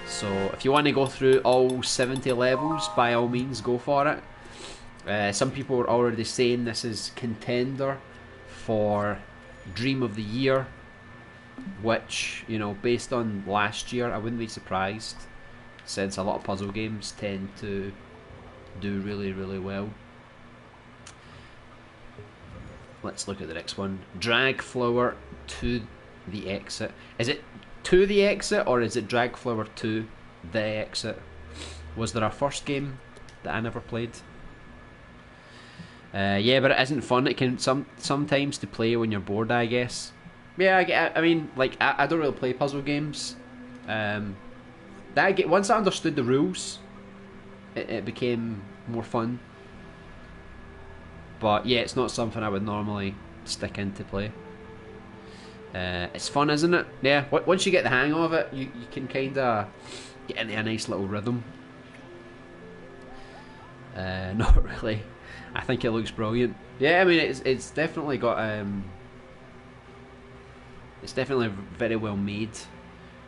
So if you want to go through all 70 levels, by all means go for it. Some people are already saying this is contender for Dream of the Year, which, you know, based on last year, I wouldn't be surprised, since a lot of puzzle games tend to do really, really well. Let's look at the next one. Drag flower to the exit. Is it to the exit or is it drag flower to the exit? Was there a first game that I never played? Yeah, but it isn't fun. It can sometimes to play when you're bored, I guess. Yeah, I mean, like I don't really play puzzle games. Once I understood the rules, it became more fun. But yeah, it's not something I would normally stick in to play. It's fun, isn't it? Yeah, once you get the hang of it, you can kind of get into a nice little rhythm. Not really. I think it looks brilliant. Yeah, I mean, it's definitely got it's definitely very well made.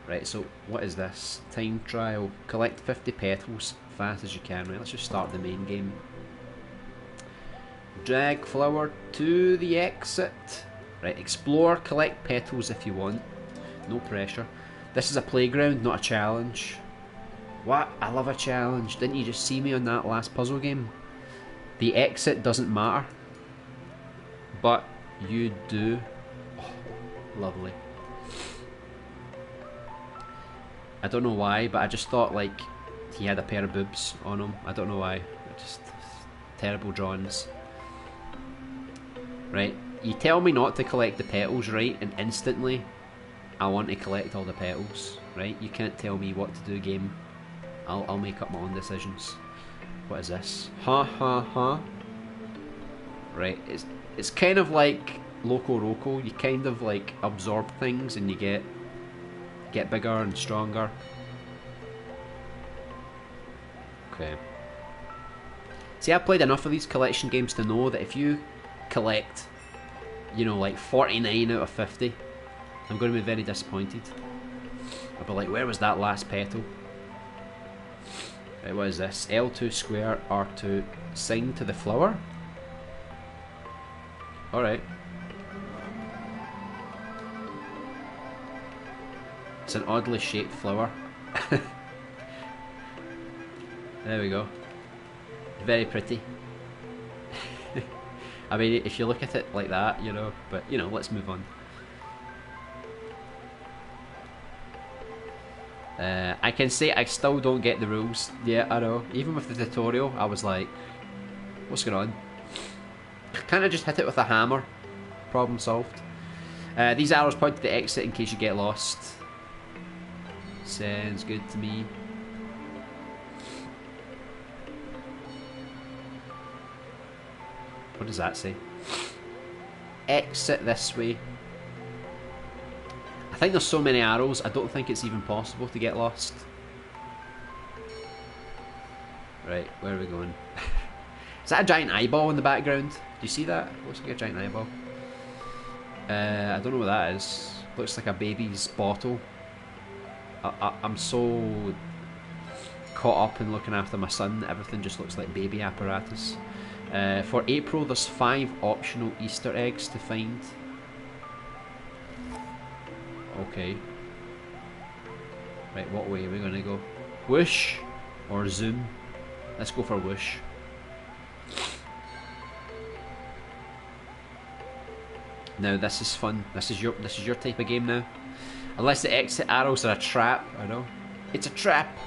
Right, so what is this? Time trial. Collect 50 petals fast as you can. Right, let's just start the main game. Drag flower to the exit. Right, explore, collect petals if you want. No pressure. This is a playground, not a challenge. What? I love a challenge. Didn't you just see me on that last puzzle game? The exit doesn't matter. But you do. Oh, lovely. I don't know why, but I just thought like he had a pair of boobs on him. I don't know why. Just terrible drawings. Right, you tell me not to collect the petals, right, and instantly I want to collect all the petals, right? You can't tell me what to do, game. I'll make up my own decisions. What is this? Ha ha ha. Right, it's kind of like Loco Roco. You kind of like absorb things and you get bigger and stronger. Okay. See, I've played enough of these collection games to know that if you collect, you know, like 49 out of 50, I'm going to be very disappointed. I'll be like, where was that last petal? Right, what is this? L2 square, R2, sign to the flower? Alright. It's an oddly shaped flower. There we go. Very pretty. I mean, if you look at it like that, you know, but, you know, let's move on. I can say I still don't get the rules. Yeah, I know. Even with the tutorial, I was like, what's going on? Can't I just hit it with a hammer? Problem solved. These arrows point to the exit in case you get lost. Sounds good to me. What does that say? Exit this way. I think there's so many arrows, I don't think it's even possible to get lost. Right, where are we going? Is that a giant eyeball in the background? Do you see that? Looks like a giant eyeball. I don't know what that is. Looks like a baby's bottle. I'm so caught up in looking after my son that everything just looks like baby apparatus. For April, there's 5 optional Easter eggs to find. Okay. Right, what way are we gonna go? Whoosh or zoom? Let's go for whoosh. Now this is fun. This is your type of game now. Unless the exit arrows are a trap. I know. It's a trap.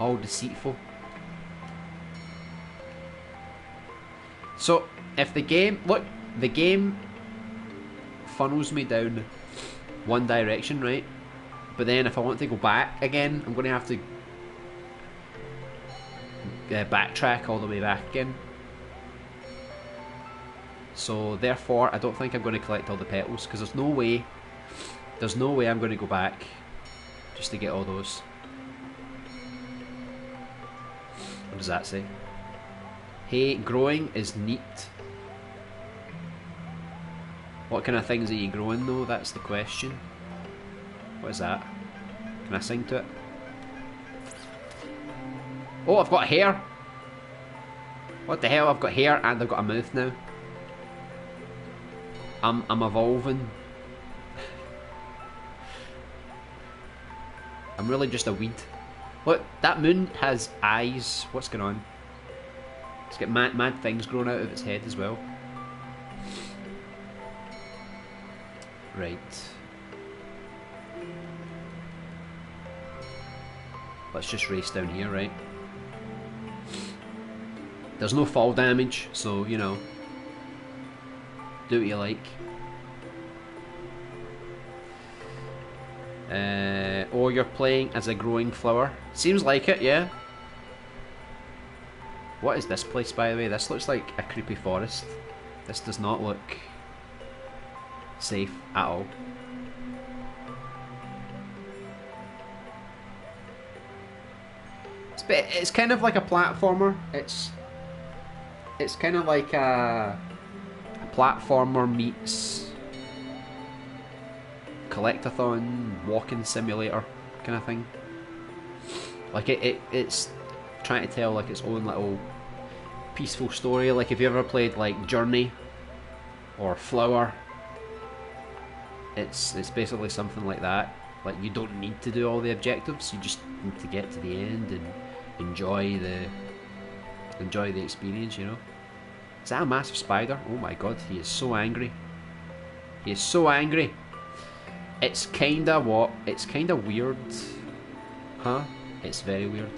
All deceitful. So if the game the game funnels me down one direction, right? But then if I want to go back again, I'm gonna have to backtrack all the way back again. So therefore, I don't think I'm going to collect all the petals because there's no way I'm going to go back just to get all those. What does that say? Hey, growing is neat. What kind of things are you growing though? That's the question. What is that? Can I sing to it? Oh, I've got hair! What the hell? I've got hair and I've got a mouth now. I'm evolving. I'm really just a weed. Look, that moon has eyes. What's going on? It's got mad things growing out of its head as well. Right. Let's just race down here, right? There's no fall damage, so, you know, do what you like. Or you're playing as a growing flower. Seems like it, yeah. What is this place, by the way? This looks like a creepy forest. This does not look safe at all. It's kind of like a platformer. It's kind of like a platformer meets collectathon, walking simulator kind of thing. Like it's trying to tell like its own little peaceful story. Like if you ever played like Journey or Flower, it's basically something like that. Like you don't need to do all the objectives, you just need to get to the end and enjoy the experience, you know. Is that a massive spider? Oh my god, he is so angry. He is so angry. It's kinda what? It's kinda weird. Huh? It's very weird.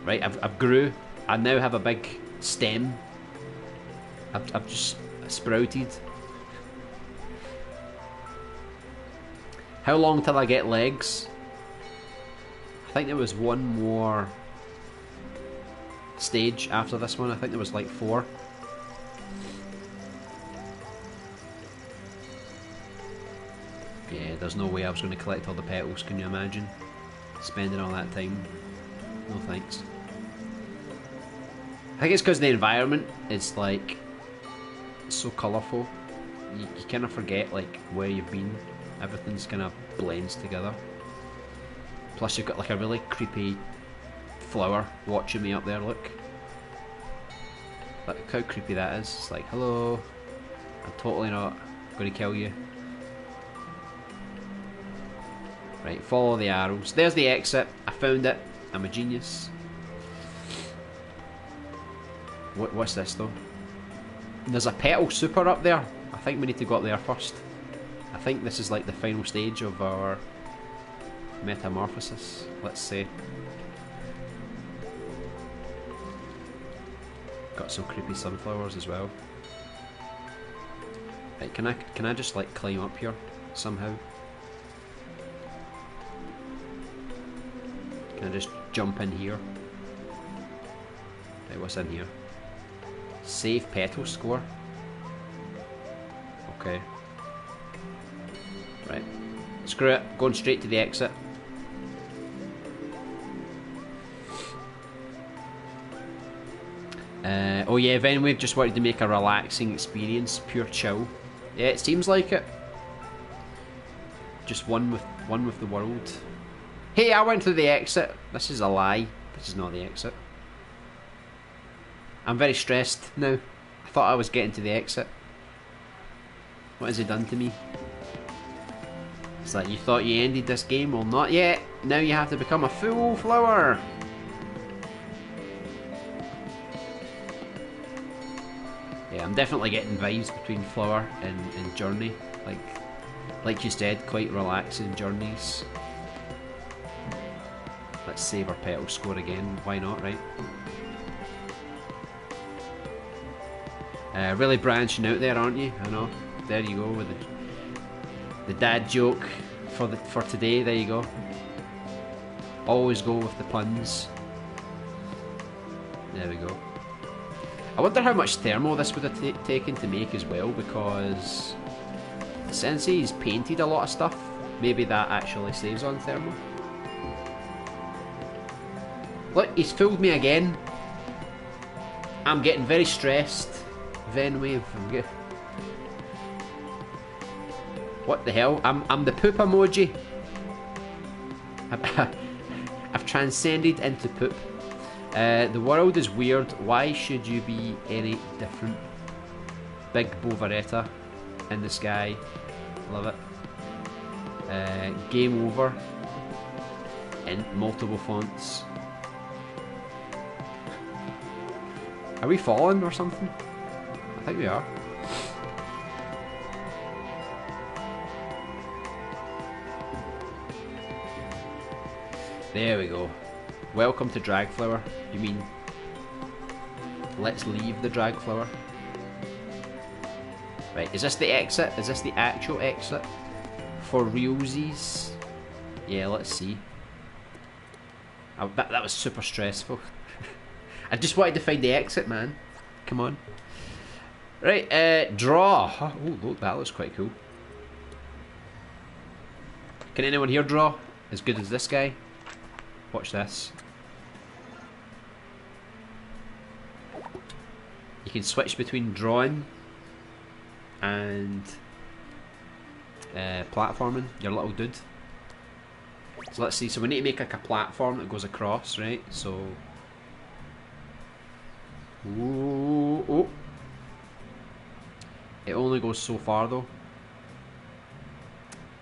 Right, I've grew. I now have a big stem. I've just sprouted. How long till I get legs? I think there was one more stage after this one. I think there was like 4. Yeah, there's no way I was going to collect all the petals, can you imagine? Spending all that time. No thanks. I think it's because the environment is like so colourful. You kind of forget like where you've been. Everything's kind of blends together. Plus you've got like a really creepy flower watching me up there, look. Look how creepy that is. It's like, hello, I'm totally not going to kill you. Right, follow the arrows. There's the exit. I found it. I'm a genius. What's this though? There's a petal super up there. I think we need to go up there first. I think this is like the final stage of our metamorphosis. Let's see. Got some creepy sunflowers as well. Right, can I just like climb up here somehow? Can I just jump in here? Right, what's in here? Save petal score. Okay, Screw it, going straight to the exit. Oh yeah, Venwave just wanted to make a relaxing experience, pure chill. Yeah, it seems like it. Just one with the world. Hey, I went through the exit. This is a lie. This is not the exit. I'm very stressed now. I thought I was getting to the exit. What has he done to me? It's like, you thought you ended this game? Well, not yet. Now you have to become a full flower. Yeah, I'm definitely getting vibes between Flower and Journey. Like you said, quite relaxing journeys. Let's save our petal score again. Why not, right? Really branching out there, aren't you? I know. There you go with the dad joke for today. There you go. Always go with the puns. There we go. I wonder how much thermo this would have taken to make as well, because Sensei's painted a lot of stuff. Maybe that actually saves on thermo. Look, he's fooled me again. I'm getting very stressed. Venwave. What the hell? I'm the poop emoji. I've transcended into poop. The world is weird. Why should you be any different? Big Bovaretta in the sky. Love it. Game over. In multiple fonts. Are we falling or something? I think we are. There we go. Welcome to Dragflower. You mean let's leave the Dragflower? Right, is this the exit? Is this the actual exit? For realsies? Yeah, let's see. That was super stressful. I just wanted to find the exit, man. Come on. Right, draw. Oh, look, that looks quite cool. Can anyone here draw as good as this guy? Watch this. You can switch between drawing and platforming, your little dude. So let's see, so we need to make like a platform that goes across, right? So ooh. It only goes so far though.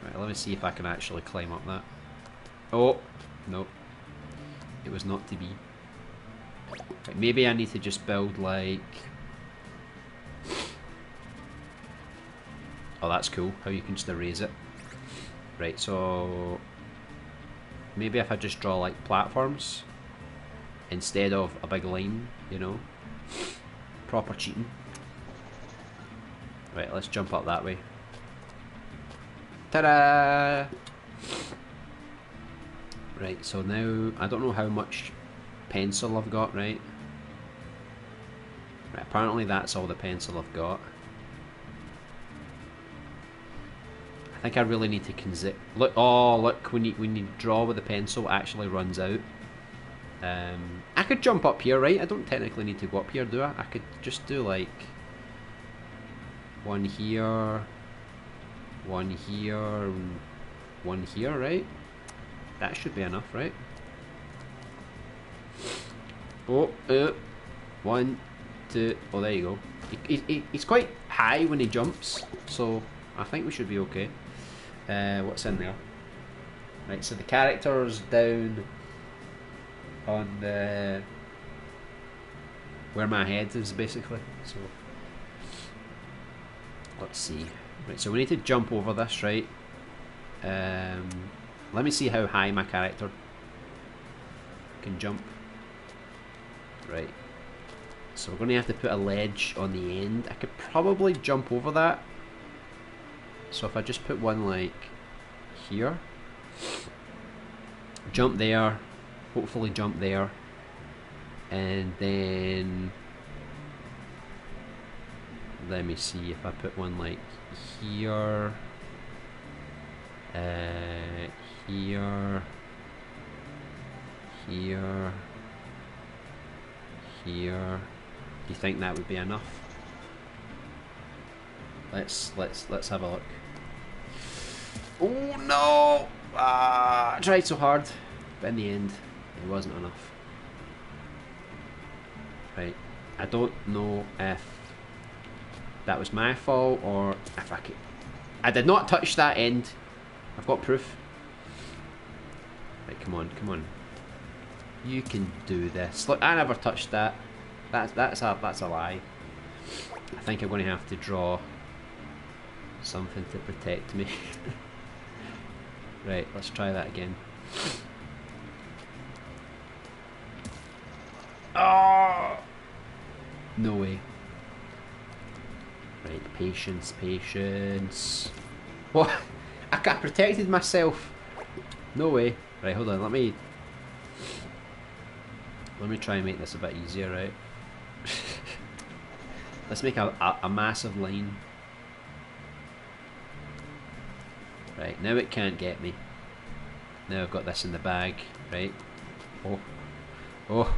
Right, let me see if I can actually climb up that. Oh, no. It was not to be. Right, maybe I need to just build like... Oh, that's cool, how you can just erase it. Right, so... Maybe if I just draw like platforms instead of a big line, you know. Proper cheating. Right, let's jump up that way. Ta-da! Right, so now, I don't know how much pencil I've got, right? Right, apparently that's all the pencil I've got. I think I really need to look, oh look, when you draw with the pencil, it actually runs out. I could jump up here, right? I don't technically need to go up here, do I? I could just do like... one here, one here, and one here, right? That should be enough, right? Oh, one, two, oh there you go. He's quite high when he jumps, so I think we should be okay. What's in there? Right, so the character's down on the... where my head is, basically, so... Let's see. Right, so we need to jump over this, right? Let me see how high my character can jump. Right. So we're going to have to put a ledge on the end. I could probably jump over that. So if I just put one like here. Jump there. Hopefully jump there. And then... let me see if I put one like here. Here. Here. Here. Do you think that would be enough? Let's have a look. Oh no! I tried so hard, but in the end, it wasn't enough. Right. I don't know if that was my fault or if I could. I did not touch that end. I've got proof. Right, come on, come on. You can do this. Look, I never touched that. That's a lie. I think I'm going to have to draw something to protect me. Right, let's try that again. Oh! No way. Right, patience, patience. What? I protected myself. No way. Right, hold on. Let me try and make this a bit easier, right? Let's make a massive line. Right, now it can't get me. Now I've got this in the bag, right? Oh. Oh.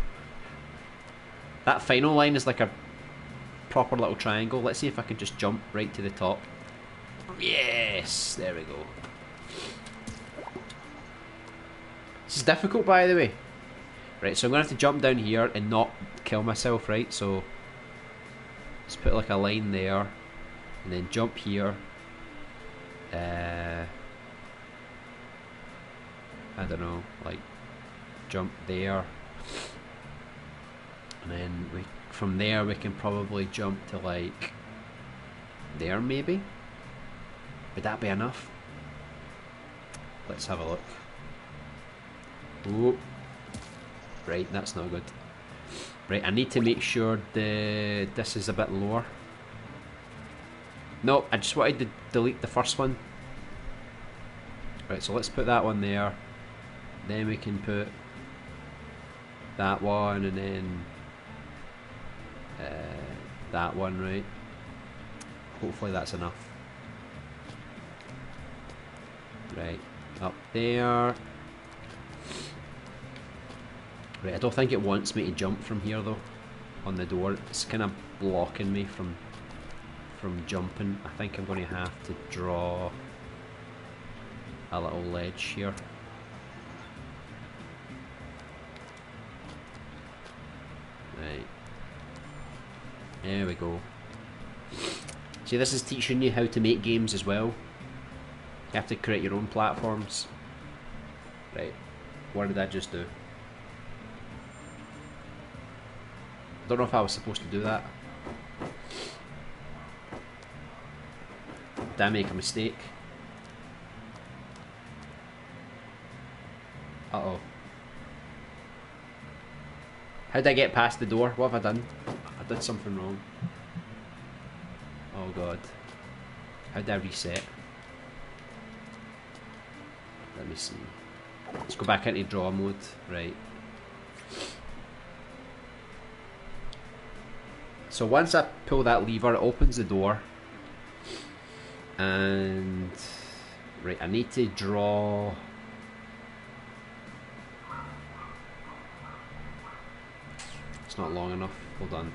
That final line is like a proper little triangle. Let's see if I can just jump right to the top. Yes! There we go. This is difficult, by the way. Right, so I'm going to have to jump down here and not kill myself, right? So, let's put like a line there. And then jump here. I don't know, like jump there, and then from there we can probably jump to like there maybe. Would that be enough? Let's have a look. Ooh. Right, that's not good. Right, I need to make sure this is a bit lower. No, I just wanted to delete the first one. Right, so let's put that one there. Then we can put that one, and then that one, right? Hopefully that's enough. Right, up there. Right, I don't think it wants me to jump from here though. On the door, it's kind of blocking me from jumping. I think I'm going to have to draw a little ledge here. Right. There we go. See, this is teaching you how to make games as well. You have to create your own platforms. Right. What did I just do? I don't know if I was supposed to do that. Did I make a mistake? Uh-oh. How did I get past the door? What have I done? I did something wrong. Oh god. How did I reset? Let me see. Let's go back into draw mode. Right. So once I pull that lever, it opens the door. And right, I need to draw. It's not long enough. Hold on.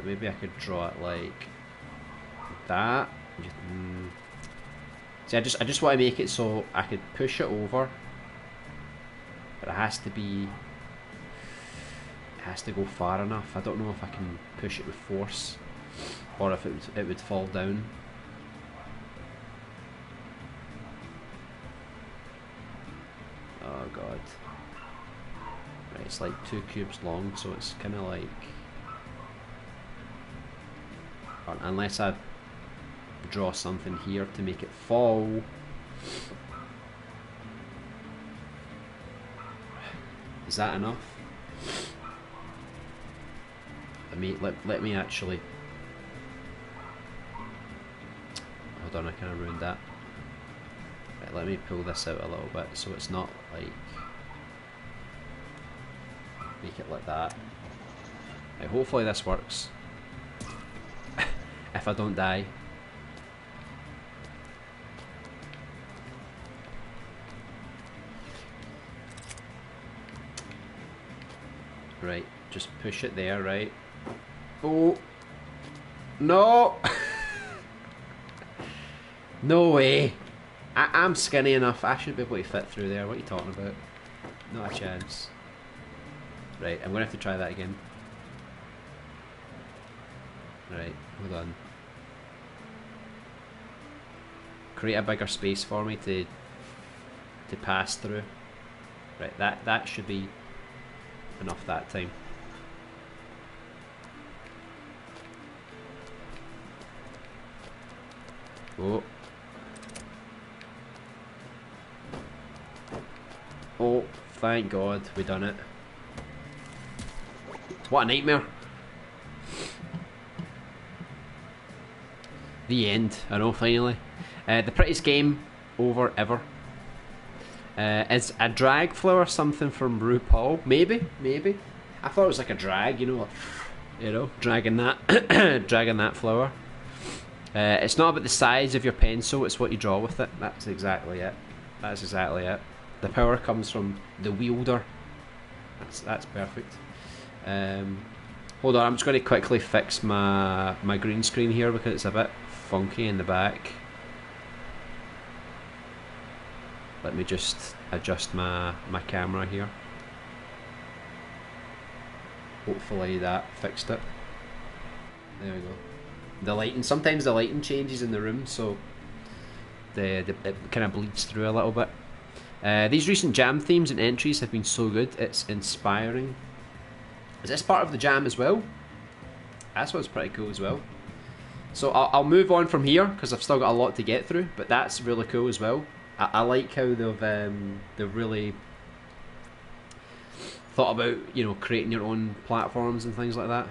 Maybe I could draw it like that. See, I just want to make it so I could push it over, but it has to be. It has to go far enough. I don't know if I can push it with force, or if it would fall down. Oh god. Right, it's like 2 cubes long, so it's kind of like... Or unless I draw something here to make it fall. Is that enough? Let me actually... Hold on, I kind of ruined that. Right, let me pull this out a little bit so it's not like... Make it like that. Right, hopefully this works. If I don't die. Right, just push it there, right? Oh! No! No way! I'm skinny enough, I should be able to fit through there. What are you talking about? Not a chance. Right, I'm gonna have to try that again. Right, hold on. Create a bigger space for me to pass through. Right, that should be enough that time. Oh. Oh, thank God we done it. What a nightmare. The end, I know, finally. The prettiest game over ever. Is a drag flower something from RuPaul? Maybe. I thought it was like a drag, you know, dragging that, dragging that flower. It's not about the size of your pencil; it's what you draw with it. That's exactly it. That's exactly it. The power comes from the wielder. That's perfect. Hold on, I'm just going to quickly fix my green screen here because it's a bit funky in the back. Let me just adjust my camera here. Hopefully that fixed it. There we go. The lighting, sometimes the lighting changes in the room, so it kind of bleeds through a little bit. These recent jam themes and entries have been so good, it's inspiring. Is this part of the jam as well? That's what's pretty cool as well. So I'll move on from here because I've still got a lot to get through, but that's really cool as well. I like how they've really thought about, you know, creating your own platforms and things like that.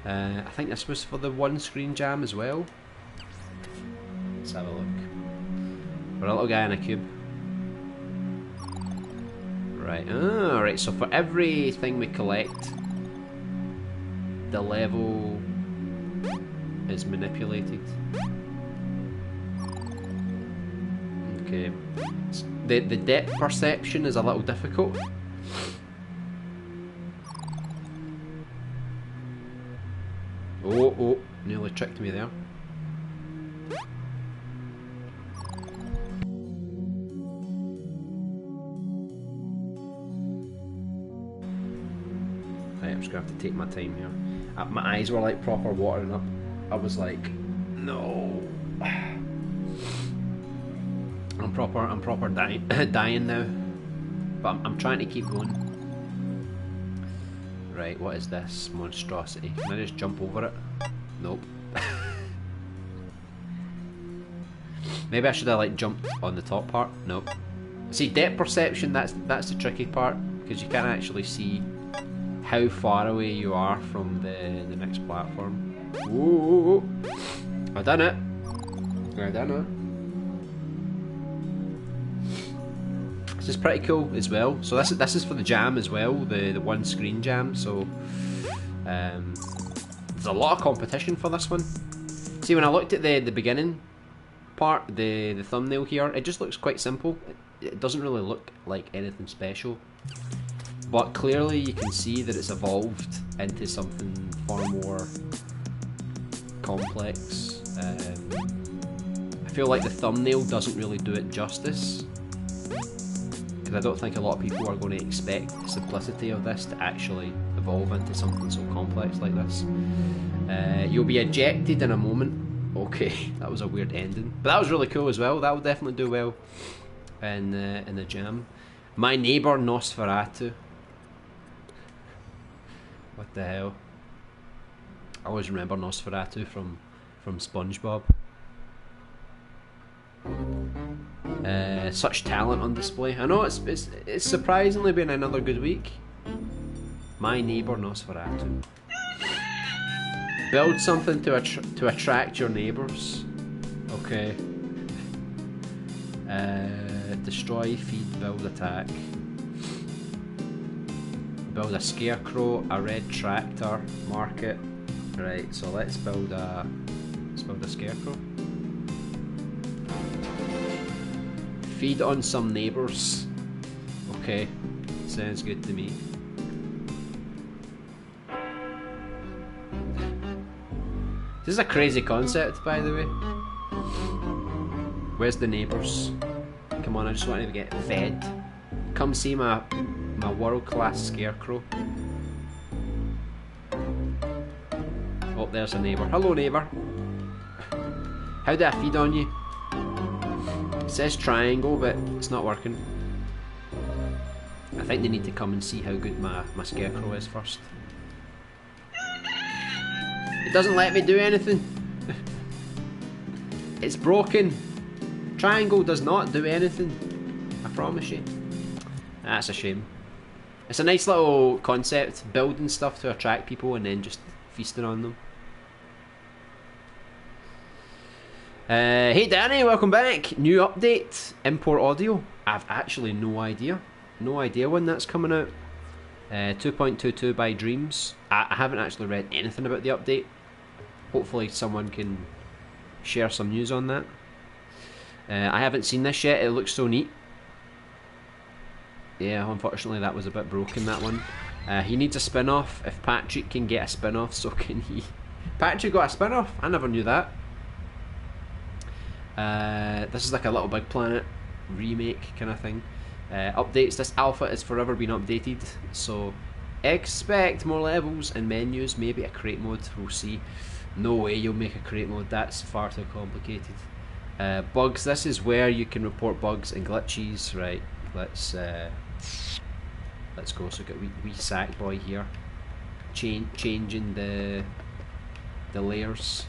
I think this was for the one screen jam as well. Let's have a look. We're a little guy in a cube. Right, right, so for everything we collect, the level is manipulated. Okay. The depth perception is a little difficult. Oh, nearly tricked me there. Right, I'm just gonna have to take my time here. My eyes were like proper watering up. I was like, no. I'm proper dying now. But I'm trying to keep going. Right, what is this monstrosity? Can I just jump over it? Nope. Maybe I should have like jumped on the top part. Nope. See, depth perception, that's the tricky part, because you can't actually see how far away you are from the next platform. Ooh, I done it. I done it. This is pretty cool as well. So this is for the jam as well, the one screen jam. So there's a lot of competition for this one. See, when I looked at the beginning part, the thumbnail here, it just looks quite simple. It doesn't really look like anything special, but clearly you can see that it's evolved into something far more complex. I feel like the thumbnail doesn't really do it justice, because I don't think a lot of people are going to expect the simplicity of this to actually evolve into something so complex like this. You'll be ejected in a moment. Okay, that was a weird ending, but that was really cool as well. That will definitely do well in the jam. My neighbour Nosferatu. What the hell? I always remember Nosferatu from SpongeBob. Such talent on display. I know it's surprisingly been another good week. My neighbour Nosferatu. Build something to attract your neighbours. Okay. Destroy, feed, build, attack. Build a scarecrow, a red tractor, market. Right, so let's build a scarecrow. Feed on some neighbours. Okay, sounds good to me. This is a crazy concept, by the way. Where's the neighbours? Come on, I just want to get fed. Come see my world-class scarecrow. Oh, there's a neighbour. Hello, neighbour. How do I feed on you? It says triangle, but it's not working. I think they need to come and see how good my scarecrow is first. It doesn't let me do anything. It's broken. Triangle does not do anything. I promise you. That's a shame. It's a nice little concept, building stuff to attract people and then just feasting on them. Hey Danny, welcome back. New update, import audio. I've actually no idea. No idea when that's coming out. 2.22 by Dreams. I haven't actually read anything about the update. Hopefully someone can share some news on that. I haven't seen this yet. It looks so neat. Yeah, unfortunately that was a bit broken, that one. He needs a spin-off. If Patrick can get a spin-off, so can he. Patrick got a spin-off? I never knew that. This is like a Little Big Planet remake kind of thing. Updates. This alpha is forever being updated, so expect more levels and menus, maybe a crate mode, we'll see. No way you'll make a crate mode, that's far too complicated. Bugs, this is where you can report bugs and glitches. Right, let's go. So we've got wee sack boy here, changing the layers.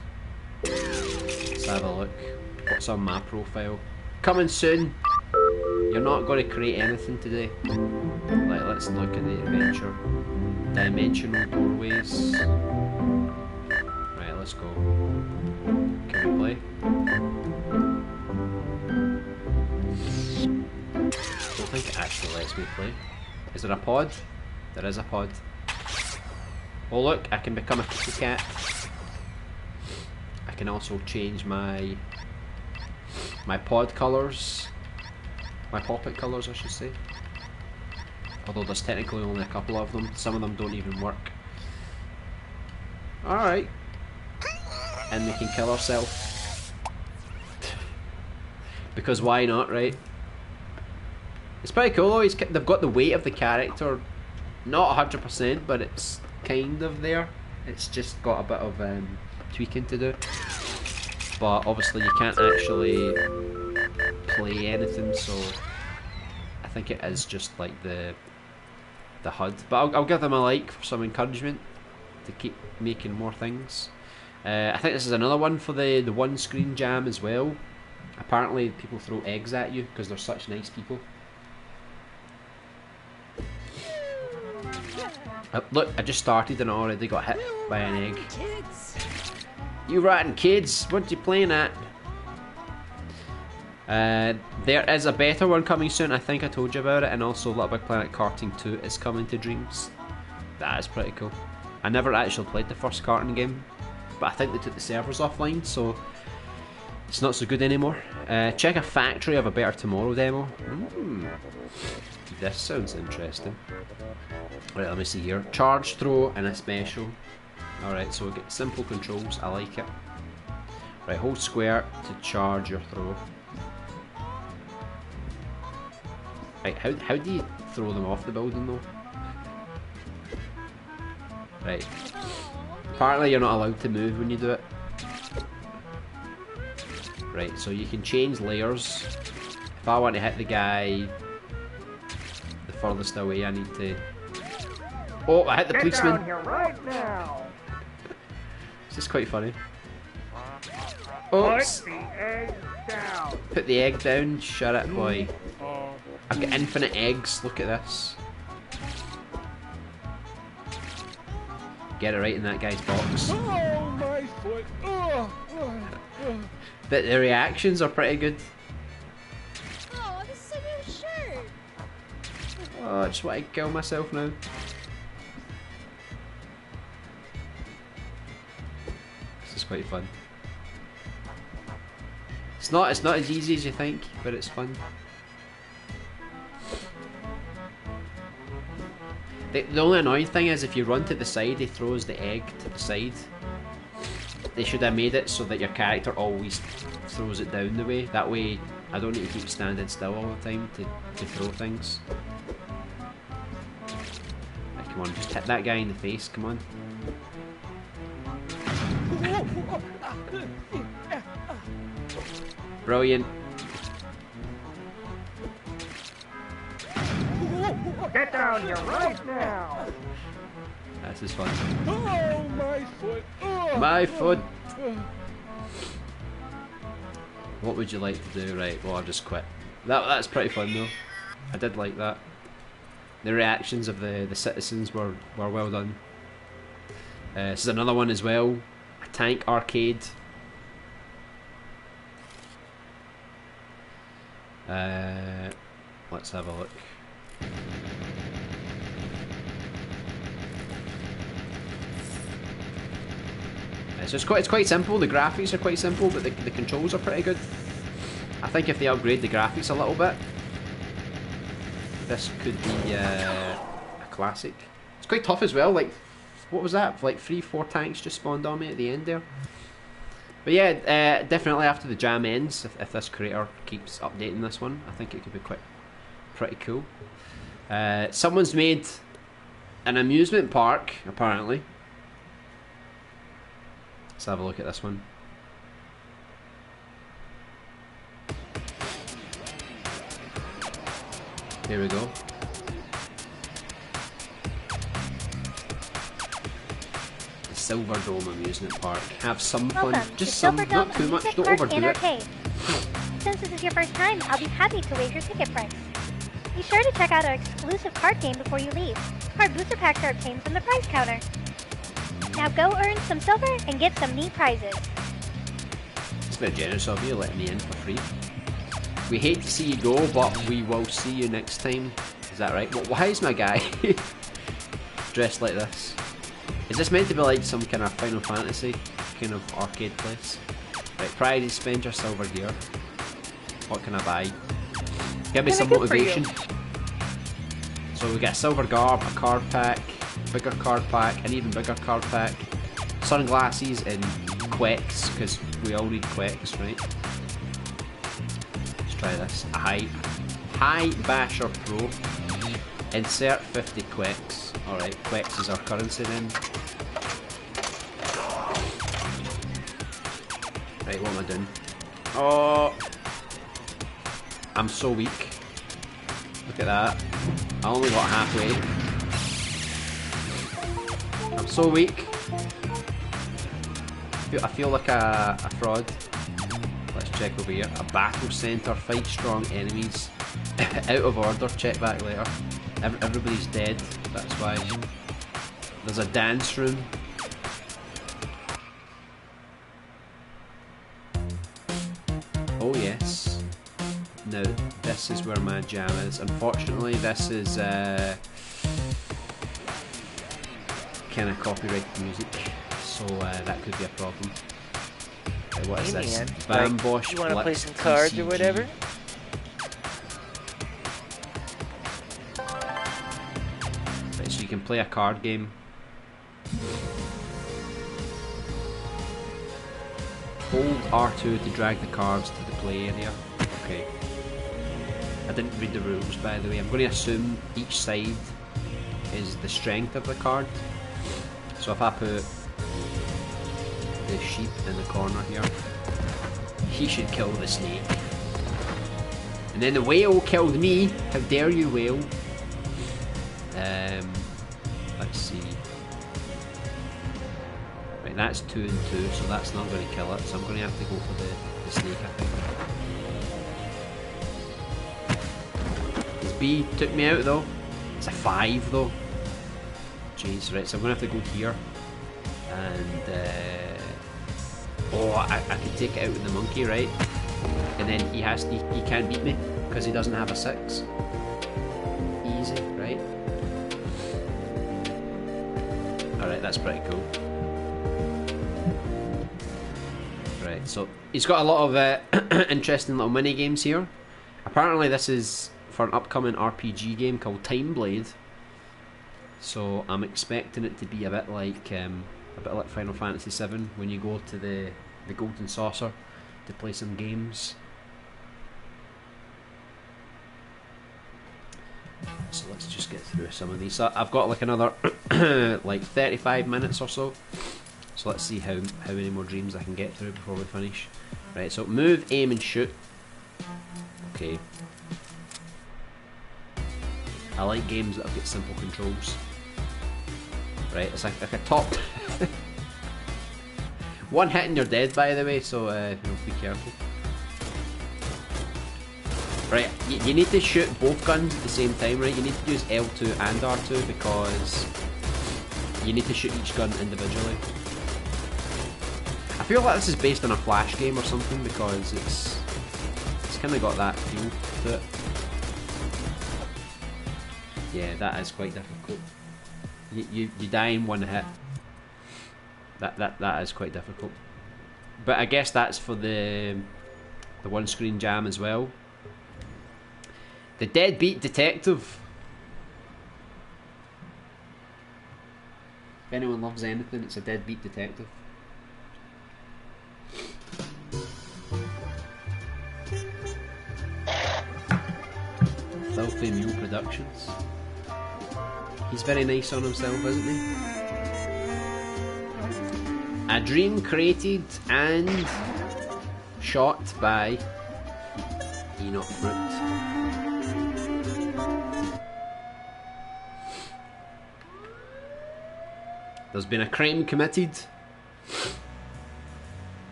Let's have a look. What's on my profile? Coming soon. You're not going to create anything today. Like, let's look at the adventure. Dimensional doorways. Right, let's go. Can we play? I don't think it actually lets me play. Is there a pod? There is a pod. Oh look, I can become a kitty cat. I can also change my pod colours. My poppet colours, I should say. Although there's technically only a couple of them. Some of them don't even work. Alright. And we can kill ourselves. Because why not, right? It's pretty cool though. They've got the weight of the character. Not 100%, but it's kind of there. It's just got a bit of tweaking to do. But obviously you can't actually play anything, so I think it is just like the HUD. But I'll give them a like for some encouragement to keep making more things. I think this is another one for the one screen jam as well. Apparently people throw eggs at you because they're such nice people. Look, I just started and I already got hit by an egg. You rotten kids, what you playing at? There is a better one coming soon, I think I told you about it, and also Little Big Planet Karting 2 is coming to Dreams. That is pretty cool. I never actually played the first karting game, but I think they took the servers offline, so it's not so good anymore. Check a Factory of a Better Tomorrow demo. This sounds interesting. Right, let me see here. Charge, throw, and a special. Alright, so we get simple controls, I like it. Right, hold square to charge your throw. Right, how do you throw them off the building though? Right. Apparently you're not allowed to move when you do it. Right, so you can change layers. If I want to hit the guy the furthest away, I need to... Oh, I hit the policeman! Get down here right now! This is quite funny. Oops! Put the egg down! Put the egg down, shut it boy. I've got infinite eggs, look at this. Get it right in that guy's box. Oh, my foot! But the reactions are pretty good. Oh, this is a new shirt. Oh, I just want to kill myself now. This is quite fun. It's not as easy as you think, but it's fun. The only annoying thing is if you run to the side, he throws the egg to the side. they should have made it so that your character always throws it down the way. That way, I don't need to keep standing still all the time to throw things. Right, come on, just hit that guy in the face, come on. Brilliant. Get down here right now! This is fun. Oh, my foot! Oh. My foot! What would you like to do? Right, well, I've just quit. That's pretty fun though. I did like that. The reactions of the citizens were well done. This is another one as well. A tank arcade. Let's have a look. So it's quite simple. The graphics are quite simple, but the controls are pretty good. I think if they upgrade the graphics a little bit, this could be a classic. It's quite tough as well. Like, what was that? Like 3-4 tanks just spawned on me at the end there. But yeah, definitely after the jam ends, if this creator keeps updating this one, I think it could be pretty cool. Someone's made an amusement park, apparently. Let's have a look at this one. Here we go. The Silver Dome Amusement Park. Have some fun. Welcome Just to some, Silver not Dome too much. Amusement Don't Park overdo and it. Arcade. Since this is your first time, I'll be happy to waive your ticket price. Be sure to check out our exclusive card game before you leave. Card booster packs are obtained from the prize counter. Now go earn some silver and get some neat prizes. It's very generous of you letting me in for free. We hate to see you go, but we will see you next time. Is that right? Well, why is my guy dressed like this? Is this meant to be like some kind of Final Fantasy kind of arcade place? Right, prizes, spend your silver here. What can I buy? Give me some motivation. So we get a silver garb, a card pack, bigger card pack, an even bigger card pack, sunglasses and quecks, because we all need quecks, right? Let's try this. A high basher pro. Insert 50 quecks. Alright, quecks is our currency then. Right, what am I doing? Oh, I'm so weak. Look at that. I only got halfway. I'm so weak. I feel like a fraud. Let's check over here. A battle center. Fight strong enemies. Out of order. Check back later. Everybody's dead. That's why. There's a dance room. Oh yes. Now this is where my jam is. Unfortunately, this is kind of copyrighted music, so that could be a problem. What is this? Bambosh. You want to play some cards or whatever? Right, so you can play a card game. Hold R2 to drag the cards to the play area. Okay. I didn't read the rules, by the way. I'm going to assume each side is the strength of the card. So if I put the sheep in the corner here, he should kill the snake. And then the whale killed me. How dare you, whale? Let's see. Right, that's 2 and 2, so that's not going to kill it. So I'm going to have to go for the snake, I think. His B took me out though. It's a 5 though. Jeez, right, so I'm going to have to go here. And, oh, I can take it out with the monkey, right? And then he can't beat me because he doesn't have a 6. Easy, right? Alright, that's pretty cool. Right, so he's got a lot of interesting little mini games here. Apparently this is for an upcoming RPG game called Time Blade. So I'm expecting it to be a bit like A bit like Final Fantasy VII when you go to the Golden Saucer to play some games. So let's just get through some of these. So I've got like another like 35 minutes or so. So let's see how many more dreams I can get through before we finish. Right, so move, aim and shoot. Okay. I like games that have got simple controls. Right, it's like a top... One hit and you're dead, by the way, so be careful. Right, you need to shoot both guns at the same time, right? You need to use L2 and R2 because you need to shoot each gun individually. I feel like this is based on a Flash game or something because it's kind of got that feel to it. Yeah, that is quite difficult. You die in one hit. That is quite difficult. But I guess that's for the one screen jam as well. The Deadbeat Detective. If anyone loves anything, it's a Deadbeat Detective. Filthy Mule Productions. He's very nice on himself, isn't he? A dream created and shot by Enoch Fruit. There's been a crime committed.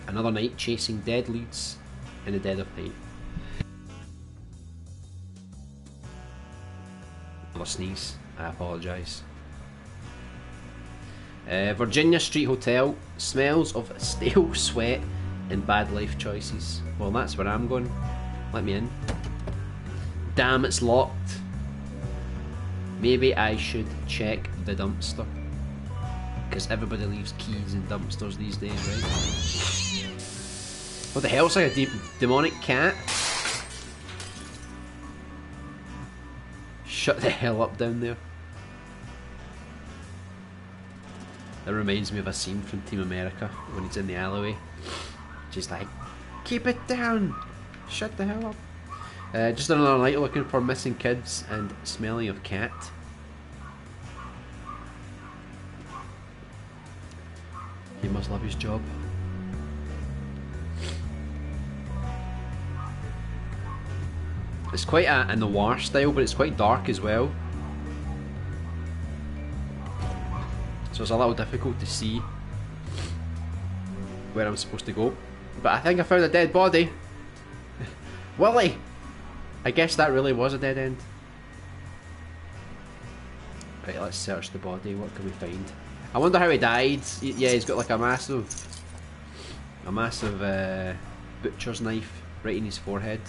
Another night chasing dead leads in the dead of night. Another sneeze. I apologise. Virginia Street Hotel. Smells of stale sweat and bad life choices. Well, that's where I'm going. Let me in. Damn, it's locked. Maybe I should check the dumpster. Because everybody leaves keys in dumpsters these days, right? What the hell? It's like a demonic cat. Shut the hell up down there. That reminds me of a scene from Team America when he's in the alleyway. She's like, keep it down! Shut the hell up. Just another night looking for missing kids and smelling of cat. He must love his job. It's quite a noir style, but it's quite dark as well. So it's a little difficult to see where I'm supposed to go. But I think I found a dead body. Willie! I guess that really was a dead end. Right, let's search the body. What can we find? I wonder how he died. Yeah, he's got like a massive butcher's knife right in his forehead.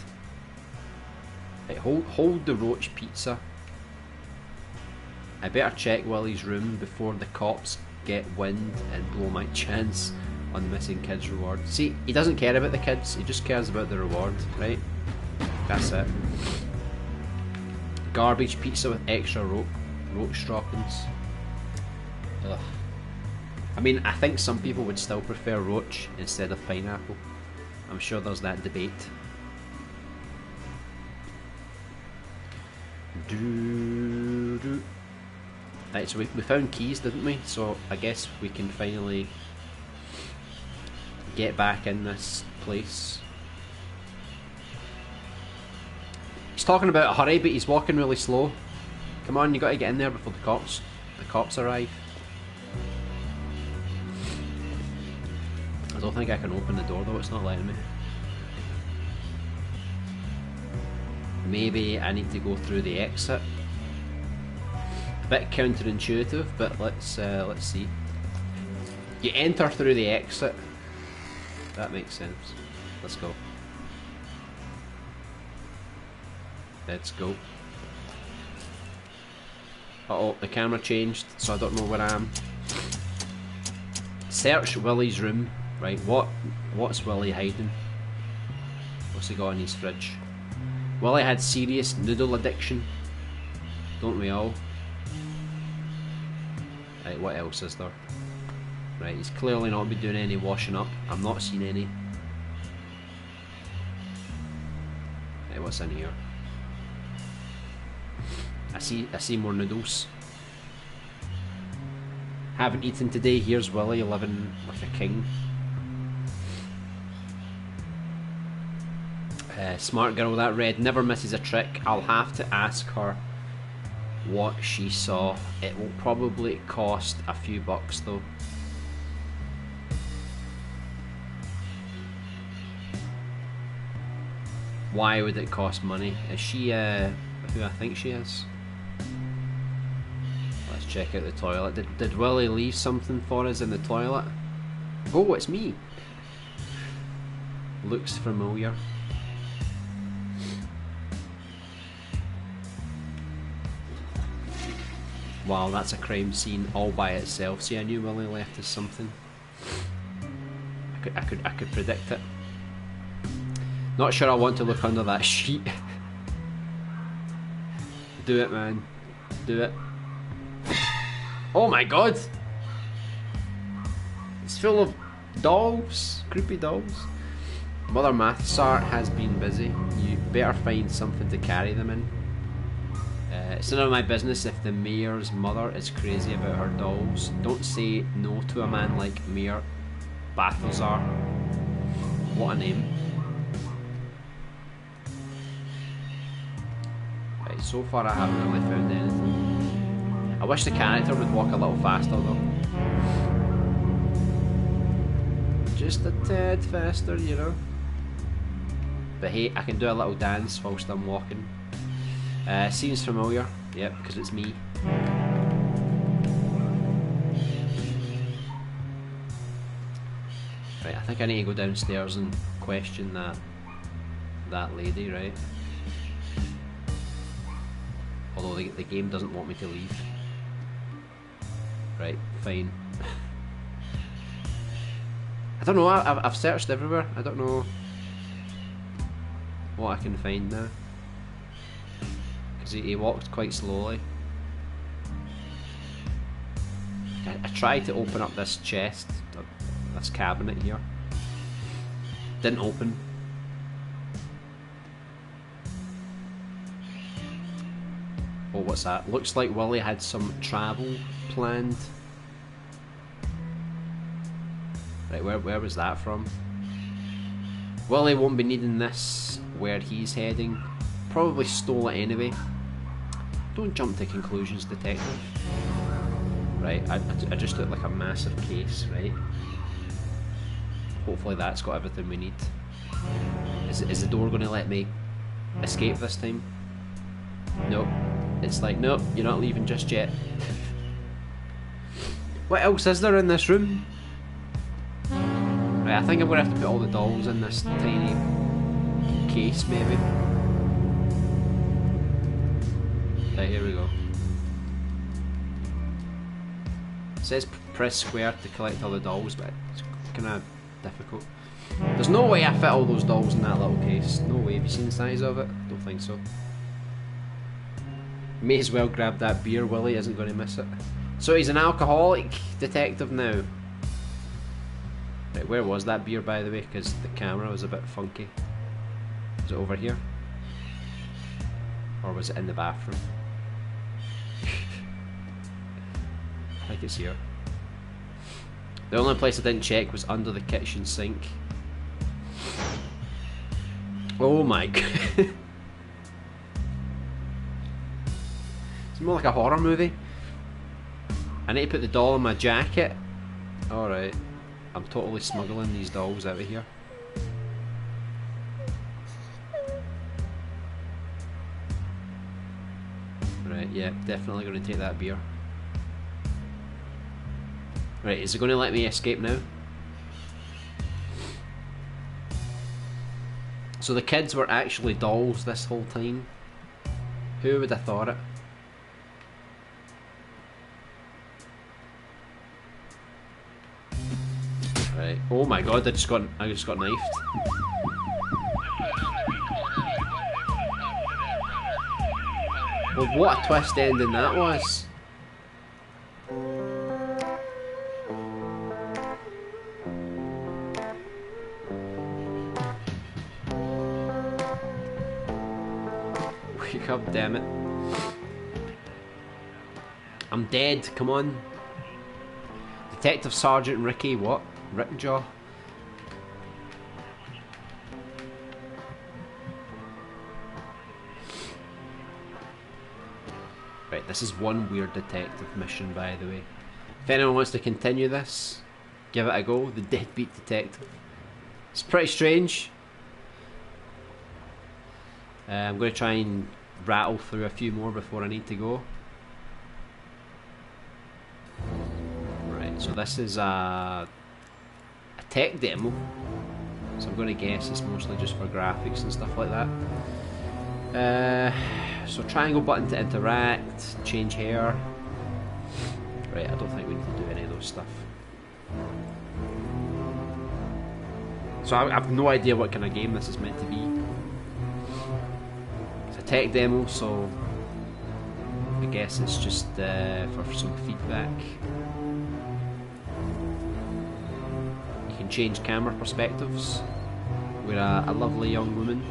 Right, hold the roach pizza. I better check Willie's room before the cops get wind and blow my chance on the missing kids' reward. See, he doesn't care about the kids, he just cares about the reward, right? That's it. Garbage pizza with extra roach droppings. Ugh. I mean, I think some people would still prefer roach instead of pineapple. I'm sure there's that debate. Right, so we found keys, didn't we? So I guess we can finally get back in this place. He's talking about a hurry, but he's walking really slow. Come on, you got to get in there before the cops arrive. I don't think I can open the door though, it's not letting me. Maybe I need to go through the exit. A bit counterintuitive, but let's see. You enter through the exit. That makes sense. Let's go. Let's go. Uh-oh, the camera changed, so I don't know where I am. Search Willie's room. Right, what's Willie hiding? What's he got in his fridge? Willie had serious noodle addiction. Don't we all? Right, what else is there? Right, he's clearly not been doing any washing up. I'm not seeing any. Right, what's in here? I see more noodles. Haven't eaten today. Here's Willie living like a king. Smart girl, that red never misses a trick. I'll have to ask her what she saw. It will probably cost a few bucks though. Why would it cost money? Is she who I think she is? Let's check out the toilet. Did Willie leave something for us in the toilet? Oh, it's me. Looks familiar. Wow, that's a crime scene all by itself. See, I knew Willie left us something. I could predict it. Not sure I want to look under that sheet. Do it, man. Do it. Oh my god! It's full of dolls. Creepy dolls. Mother Mathsart has been busy. You better find something to carry them in. It's none of my business if the mayor's mother is crazy about her dolls. Don't say no to a man like Mayor Balthazar. What a name. Right, so far I haven't really found anything. I wish the character would walk a little faster though. Just a tad faster, you know. But hey, I can do a little dance whilst I'm walking. Seems familiar, yep, because it's me. Right, I think I need to go downstairs and question that lady, right? Although the game doesn't want me to leave. Right, fine. I don't know, I've searched everywhere. I don't know what I can find now. He walked quite slowly. I tried to open up this chest, this cabinet here. Didn't open. Oh, what's that? Looks like Willie had some travel planned. Right, where was that from? Willie won't be needing this where he's heading. Probably stole it anyway. Don't jump to conclusions, detective. Right, I just took like a massive case, right? Hopefully that's got everything we need. Is the door going to let me escape this time? Nope. It's like, nope, you're not leaving just yet. What else is there in this room? Right, I think I'm going to have to put all the dolls in this tiny case, maybe. Right, here we go. It says press square to collect all the dolls, but it's kind of difficult. There's no way I fit all those dolls in that little case. No way. Have you seen the size of it? Don't think so. May as well grab that beer. Willie isn't going to miss it. So he's an alcoholic detective now. Right, where was that beer, by the way? Because the camera was a bit funky. Is it over here? Or was it in the bathroom? I think it's here. The only place I didn't check was under the kitchen sink. Oh my god. It's more like a horror movie. I need to put the doll in my jacket. Alright. I'm totally smuggling these dolls out of here. Right, yeah, definitely going to take that beer. Right, is it going to let me escape now? So the kids were actually dolls this whole time. Who would have thought it? Right. Oh my god, I just got knifed. Well, what a twist ending that was. God damn it. I'm dead, come on. Detective Sergeant Ricky, what? Rickjaw? Right, this is one weird detective mission, by the way. If anyone wants to continue this, give it a go. The Deadbeat Detective. It's pretty strange. I'm going to try and rattle through a few more before I need to go. Right, so this is a tech demo. So I'm going to guess it's mostly just for graphics and stuff like that. So triangle button to interact, change hair. Right, I don't think we need to do any of those stuff. So I have no idea what kind of game this is meant to be. It's a tech demo, so I guess it's just for some feedback. You can change camera perspectives. We're a lovely young woman,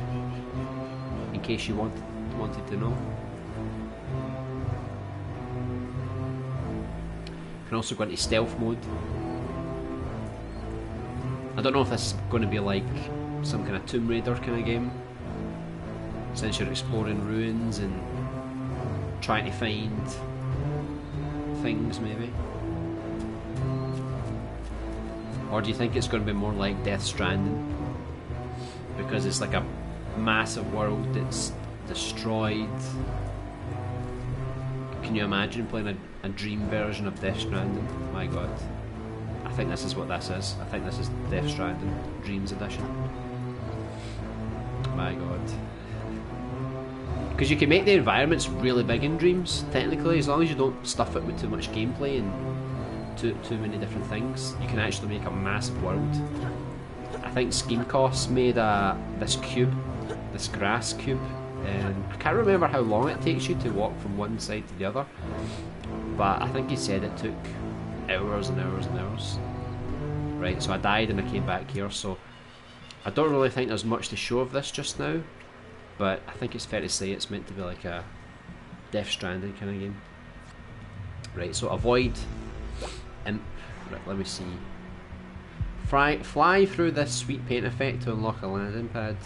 in case you wanted to know. You can also go into stealth mode. I don't know if this is going to be like some kind of Tomb Raider kind of game, since you're exploring ruins and trying to find things maybe. Or do you think it's going to be more like Death Stranding, because it's like a massive world that's destroyed? Can you imagine playing a dream version of Death Stranding? My god. I think this is what this is. I think this is Death Stranding Dreams Edition. My god. Because you can make the environments really big in Dreams, technically, as long as you don't stuff it with too much gameplay and too many different things. You can actually make a massive world. I think Schemecos made this cube, this grass cube, and I can't remember how long it takes you to walk from one side to the other, but I think he said it took hours and hours and hours. Right, so I died and I came back here, so I don't really think there's much to show of this just now, but I think it's fair to say it's meant to be like a Death Stranding kind of game. Right, so avoid imp. Right, let me see. Fly through this sweet paint effect to unlock a landing pad.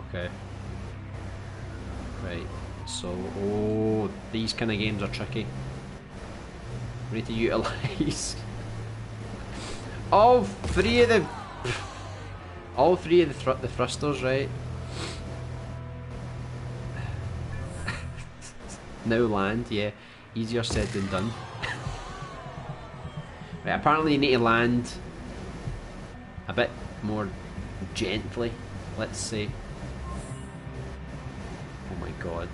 Okay. Right, so, oh, these kind of games are tricky. We need to utilise all three of the thrusters, right? Now land, yeah, easier said than done. Right, apparently you need to land a bit more gently, let's say. Oh my god.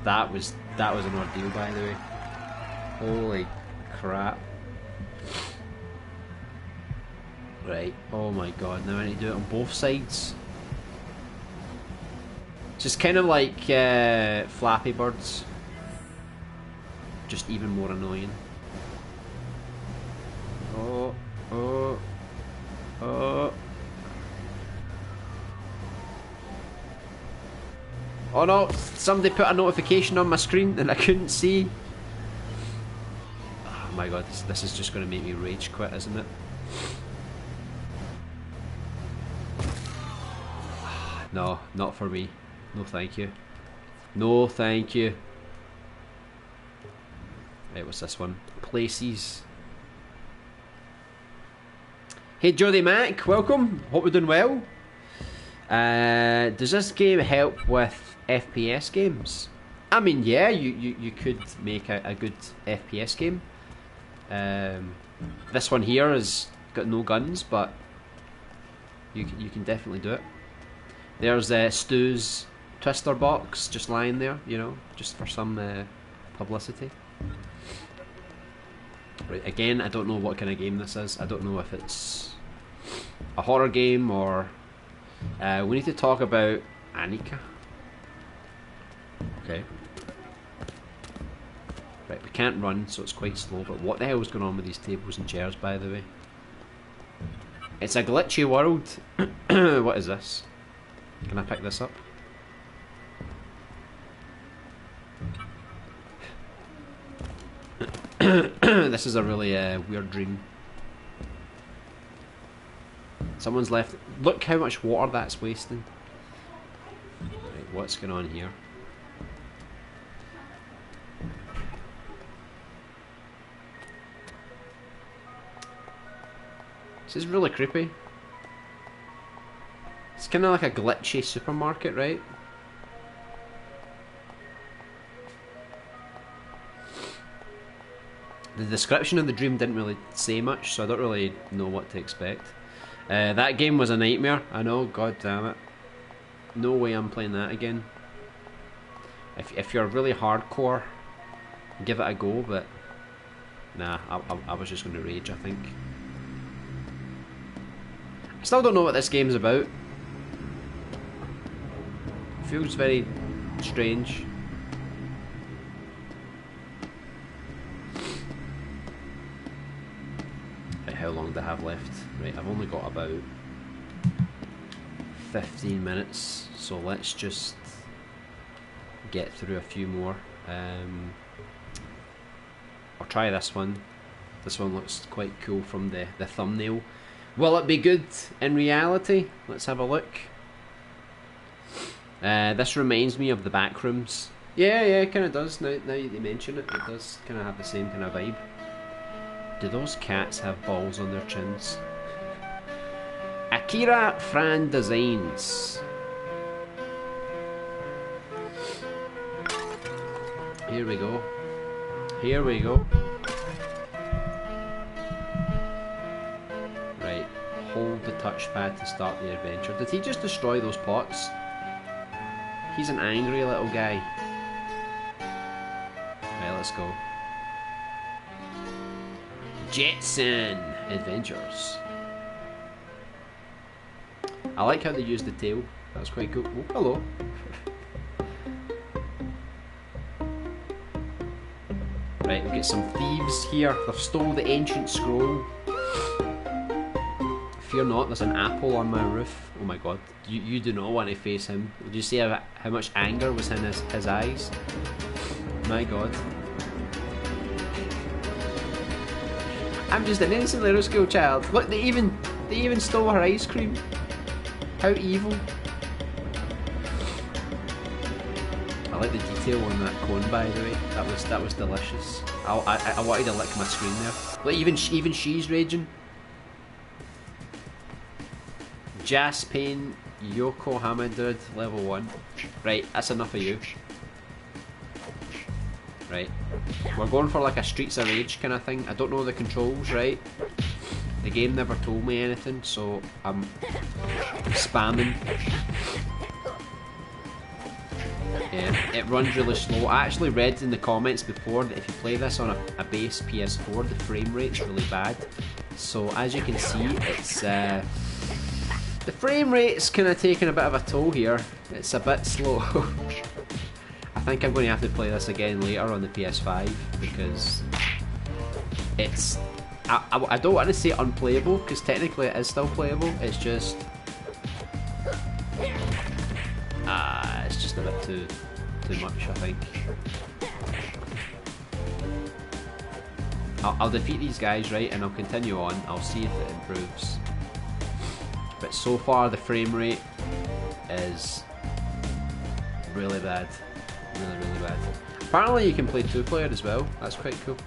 That was an ordeal, by the way. Holy crap. Right, oh my god, now I need to do it on both sides. Just kind of like Flappy Birds, just even more annoying. Oh, oh, oh. Oh no, somebody put a notification on my screen and I couldn't see. Oh my god, this is just going to make me rage quit, isn't it? No, not for me. No thank you. No thank you. Right, what's this one? Places. Hey Jody Mac, welcome. Hope we're doing well. Does this game help with FPS games? I mean, yeah, you could make a good FPS game. This one here has got no guns, but you can definitely do it. There's Stu's Twister box just lying there, you know, just for some publicity. Right, again, I don't know what kind of game this is. I don't know if it's a horror game or... we need to talk about Annika. Okay. Right, we can't run, so it's quite slow, but what the hell is going on with these tables and chairs, by the way? It's a glitchy world. What is this? Can I pick this up? This is a really weird dream. Someone's left. Look how much water that's wasting. Right, what's going on here? This is really creepy. It's kind of like a glitchy supermarket, right? The description of the dream didn't really say much, so I don't really know what to expect. That game was a nightmare, I know, god damn it. No way I'm playing that again. If you're really hardcore, give it a go, but nah, I was just going to rage, I think. I still don't know what this game's about. Feels very strange. Right, how long do I have left? Right, I've only got about 15 minutes, so let's just get through a few more. I'll try this one. This one looks quite cool from the thumbnail. Will it be good in reality? Let's have a look. This reminds me of the Backrooms. Yeah, it kind of does. Now you mention it, it does kind of have the same kind of vibe. Do those cats have balls on their chins? Akira Fran Designs. Here we go. Here we go. Right, hold the touchpad to start the adventure. Did he just destroy those pots? He's an angry little guy. Right, let's go. Jetson Adventures. I like how they use the tail. That's quite cool. Oh, hello. Right, we've got some thieves here. They've stole the ancient scroll. Fear not, there's an apple on my roof. Oh my god, you do not want to face him. Did you see how much anger was in his eyes? My god. I'm just an innocent little school child. Look, they even stole her ice cream. How evil. I like the detail on that cone, by the way. That was delicious. I wanted to lick my screen there. Look, even she's raging. Jaspane Yokohama dude, level 1. Right, that's enough of you. Right, we're going for like a Streets of Rage kind of thing. I don't know the controls, right? The game never told me anything, so I'm spamming. Yeah, it runs really slow. I actually read in the comments before that if you play this on a base PS4, the frame rate's really bad. So as you can see, it's the frame rate's kind of taking a bit of a toll here. It's a bit slow. I think I'm going to have to play this again later on the PS5 because it's... I don't want to say unplayable because technically it is still playable. It's just... it's just a bit too much, I think. I'll defeat these guys, right, and I'll continue on. I'll see if it improves. But so far the frame rate is really bad. Really bad. Apparently you can play 2-player as well. That's quite cool.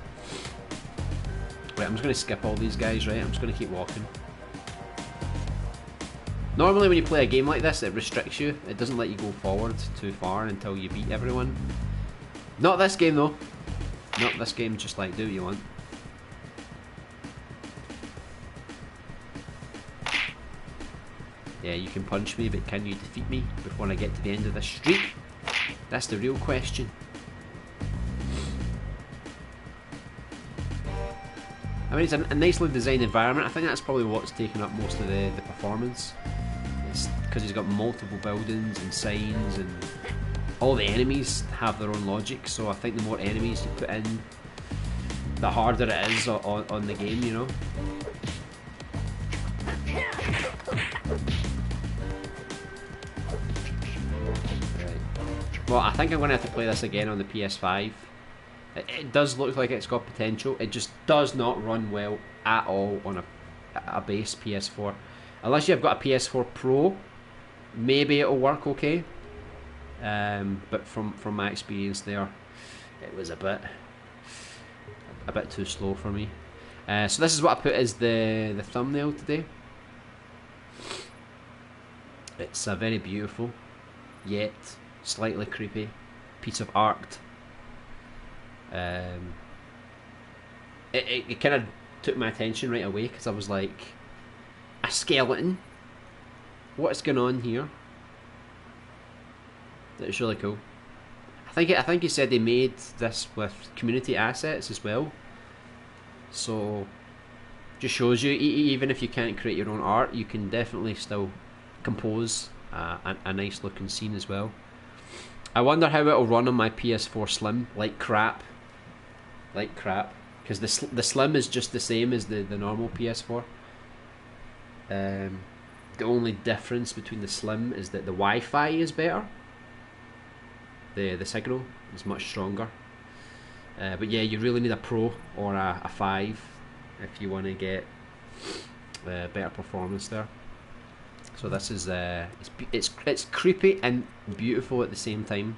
Right, I'm just going to skip all these guys, right? I'm just going to keep walking. Normally when you play a game like this, it restricts you. It doesn't let you go forward too far until you beat everyone. Not this game though. Not this game, just like do what you want. Yeah, you can punch me, but can you defeat me before I get to the end of this street? That's the real question. I mean, it's a nicely designed environment. I think that's probably what's taken up most of the performance. It's because he's got multiple buildings and signs, and all the enemies have their own logic. So I think the more enemies you put in, the harder it is on the game, you know. Well, I think I'm going to have to play this again on the PS5. It does look like it's got potential. It just does not run well at all on a base PS4. Unless you've got a PS4 Pro, maybe it'll work okay. But from my experience there, it was a bit too slow for me. So this is what I put as the thumbnail today. It's a very beautiful, yet slightly creepy piece of art. It kind of took my attention right away because I was like, a skeleton? What's going on here? It's really cool. I think he said they made this with community assets as well. So just shows you, even if you can't create your own art, you can definitely still compose a nice looking scene as well. I wonder how it'll run on my PS4 Slim, like crap, because the Slim is just the same as the normal PS4. The only difference between the Slim is that the Wi-Fi is better. The signal is much stronger. But yeah, you really need a Pro or a 5 if you want to get better performance there. So this is it's creepy and beautiful at the same time,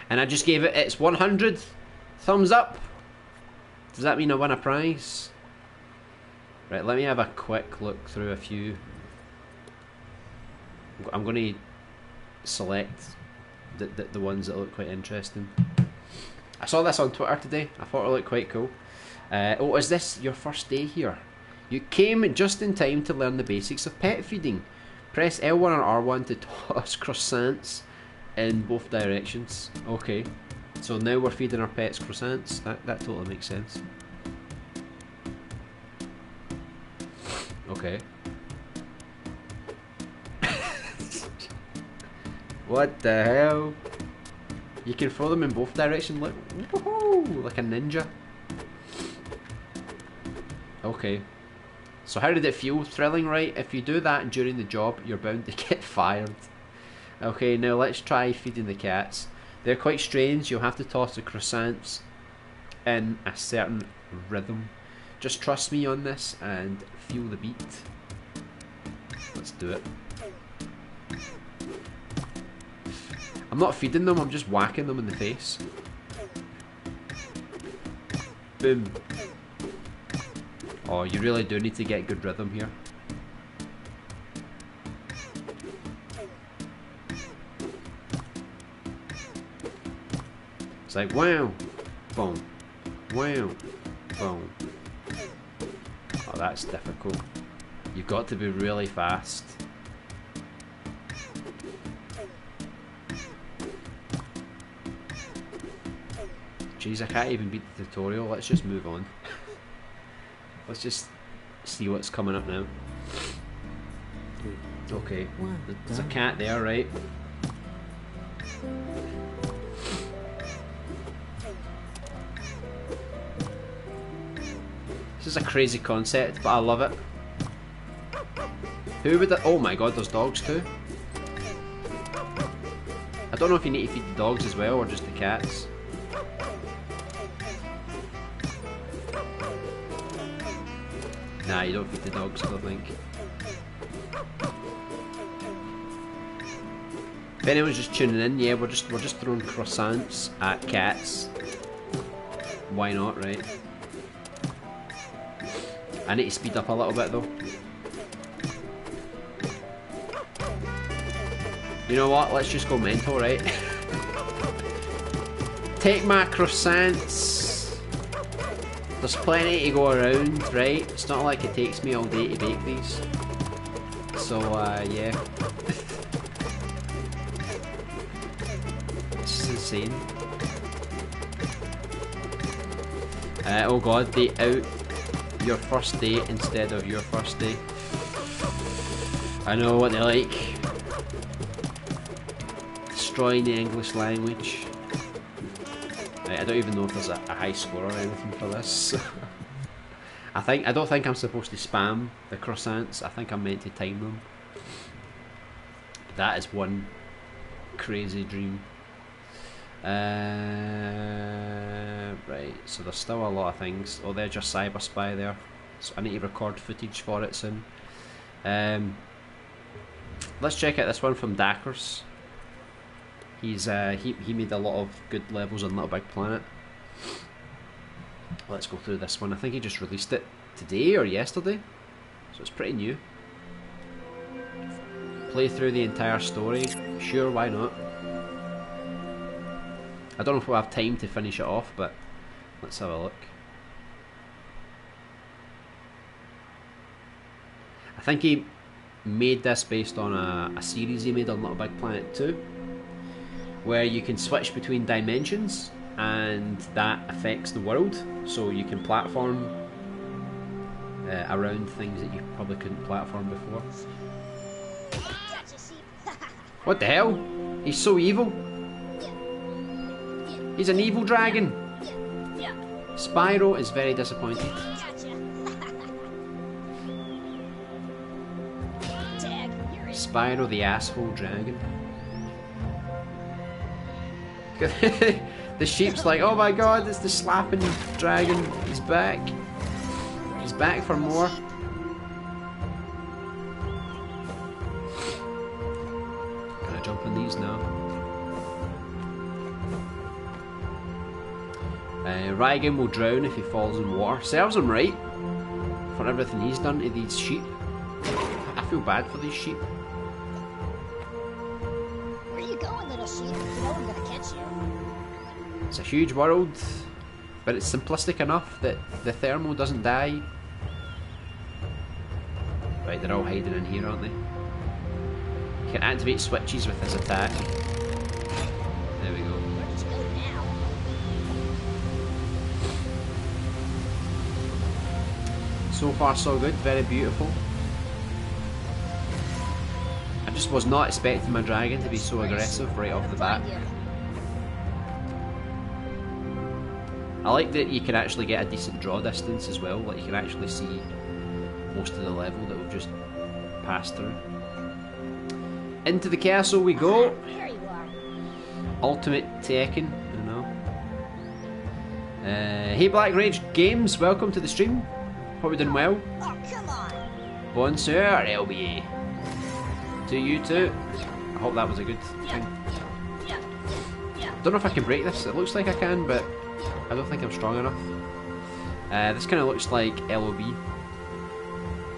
and I just gave it its 100 thumbs up. Does that mean I won a prize? Right, let me have a quick look through a few. I'm going to select the ones that look quite interesting. I saw this on Twitter today. I thought it looked quite cool. Oh, is this your first day here? You came just in time to learn the basics of pet feeding. Press L1 or R1 to toss croissants in both directions. Okay, so now we're feeding our pets croissants. That totally makes sense. Okay. What the hell? You can throw them in both directions like, woohoo, like a ninja. Okay. So how did it feel? Thrilling, right? If you do that during the job, you're bound to get fired. Okay, now let's try feeding the cats. They're quite strange. You'll have to toss the croissants in a certain rhythm. Just trust me on this and feel the beat. Let's do it. I'm not feeding them, I'm just whacking them in the face. Boom. Oh, you really do need to get good rhythm here. It's like wow, boom, wow, boom. Oh, that's difficult. You've got to be really fast. Jeez, I can't even beat the tutorial. Let's just move on. Let's just see what's coming up now. Okay, there's a cat there, right? This is a crazy concept, but I love it. Who would oh my god, there's dogs too. I don't know if you need to feed the dogs as well or just the cats. Nah, you don't feed the dogs, I don't think. If anyone's just tuning in, yeah, we're just throwing croissants at cats. Why not, right? I need to speed up a little bit though. You know what? Let's just go mental, right? Take my croissants. There's plenty to go around, right? It's not like it takes me all day to bake these. So, yeah. This is insane. Oh god, they out your first day instead of your first day. I know what they like. Destroying the English language. Right, I don't even know if there's a high score or anything for this. I don't think I'm supposed to spam the croissants. I think I'm meant to time them. That is one crazy dream. Right, so there's still a lot of things. Oh, there's your cyber spy there. So I need to record footage for it soon. Let's check out this one from Dackers. He's he made a lot of good levels on Little Big Planet. Let's go through this one. I think he just released it today or yesterday, so it's pretty new. Play through the entire story. Sure, why not? I don't know if we'll have time to finish it off, but let's have a look. I think he made this based on a series he made on Little Big Planet 2, where you can switch between dimensions and that affects the world, so you can platform around things that you probably couldn't platform before. What the hell? He's so evil. He's an evil dragon. Spyro is very disappointed. Spyro the asshole dragon. The sheep's like, oh my god, it's the slapping dragon. He's back. He's back for more. Can I jump on these now? Raigan will drown if he falls in water. Serves him right for everything he's done to these sheep. I feel bad for these sheep. Where you going, little sheep? You know I'm gonna catch you. It's a huge world, but it's simplistic enough that the thermal doesn't die. Right, they're all hiding in here, aren't they? You can activate switches with his attack. There we go. Where did you go now? So far so good, very beautiful. I just was not expecting my dragon to be so aggressive right off the bat. I like that you can actually get a decent draw distance as well, like you can actually see most of the level that we've just passed through. Into the castle we go! There you are. Ultimate Tekken, I know. Hey Black Rage Games, welcome to the stream. Hope you're doing well. Oh, come on. Bonsoir, LBA. To you too. I hope that was a good thing. Don't know if I can break this, it looks like I can, but I don't think I'm strong enough. This kind of looks like LOB.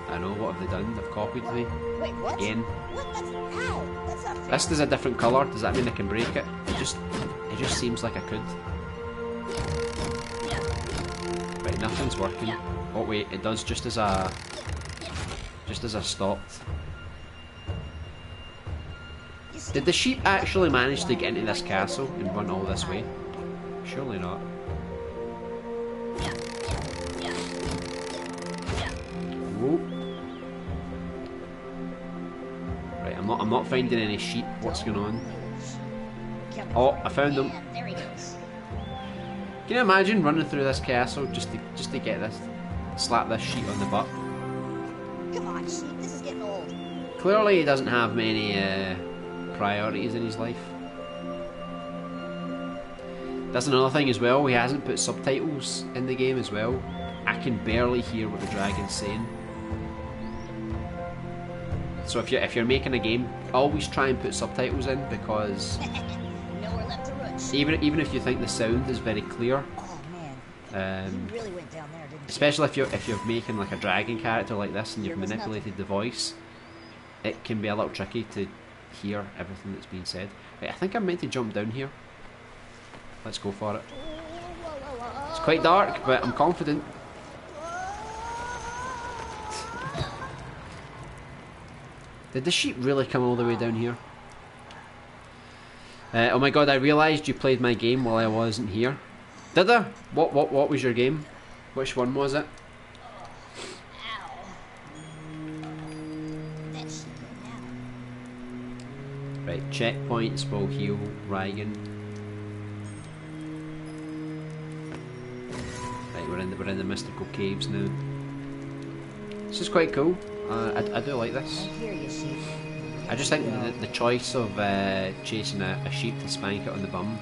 I know, what have they done? They've copied me. Wait, what? Again. What? That's ow. That's not fair. This is a different colour, does that mean I can break it? It just seems like I could. Right, nothing's working. Oh wait, it does just as I stopped. Did the sheep actually manage to get into this castle and run all this way? Surely not. Whoa. Right, I'm not finding any sheep. What's going on? Oh, I found them. There he goes. Can you imagine running through this castle just to get this, slap this sheep on the butt? Come on, sheep. This is getting old. Clearly he doesn't have many priorities in his life. That's another thing as well, he hasn't put subtitles in the game as well. I can barely hear what the dragon's saying. So if you're making a game, always try and put subtitles in, because Nowhere left to run. even if you think the sound is very clear, Oh man. You really went down there, didn't you? especially if you're making like a dragon character like this and you've There was manipulated the voice, it can be a little tricky to hear everything that's being said. Right, I think I'm meant to jump down here. Let's go for it. It's quite dark, but I'm confident. Did the sheep really come all the way down here? Oh my god, I realised you played my game while I wasn't here. Did I? What was your game? Which one was it? Ow. That sheep went down. Right, checkpoints will heal Raigan. Right, we're in the mystical caves now. This is quite cool. I do like this. I hear you, sheep. I just think the choice of chasing a sheep to spank it on the bum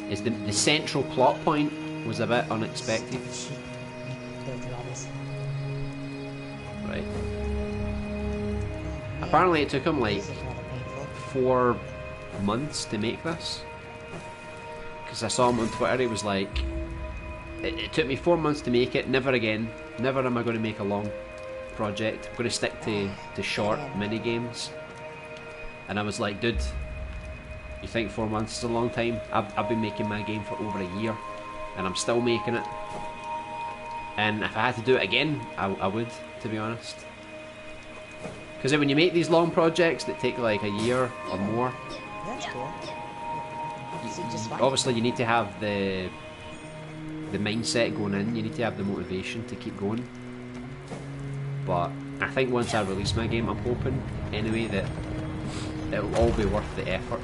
is the central plot point was a bit unexpected. Right. Apparently it took him like 4 months to make this. Because I saw him on Twitter, he was like, it took me 4 months to make it, never again. Never am I going to make a long project. I'm going to stick to short mini games. And I was like, dude, you think 4 months is a long time? I've been making my game for over a year, and I'm still making it. And if I had to do it again, I would, to be honest. Because when you make these long projects that take like a year or more, That's cool. obviously you need to have the mindset going in. You need to have the motivation to keep going. But I think once I release my game, I'm hoping anyway that it'll all be worth the effort.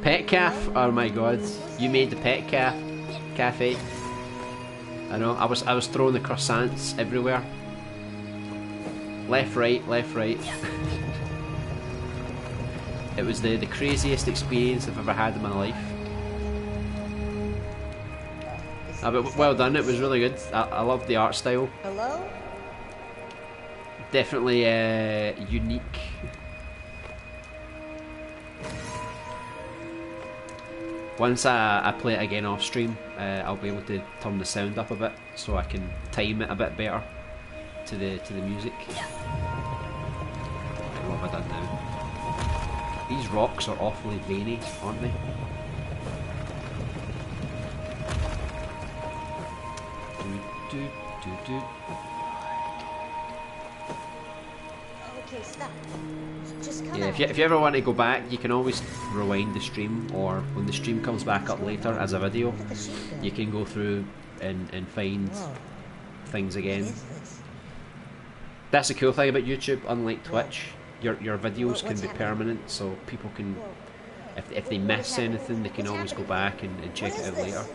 Pet Caf, oh my god, you made the Pet Cafe. I know, I was throwing the croissants everywhere. Left, right, left, right. It was the craziest experience I've ever had in my life. But well done, it was really good. I loved the art style. Hello? Definitely unique. Once I play it again off stream, I'll be able to turn the sound up a bit so I can time it a bit better to the music. What have I done now? These rocks are awfully veiny, aren't they? Okay, stop. Just come Yeah, if you ever want to go back, you can always rewind the stream, or when the stream comes back up later as a video, you can go through and find things again. That's the cool thing about YouTube, unlike Twitch. Your videos can be permanent, so people can, if they miss anything, they can always go back and check it out later.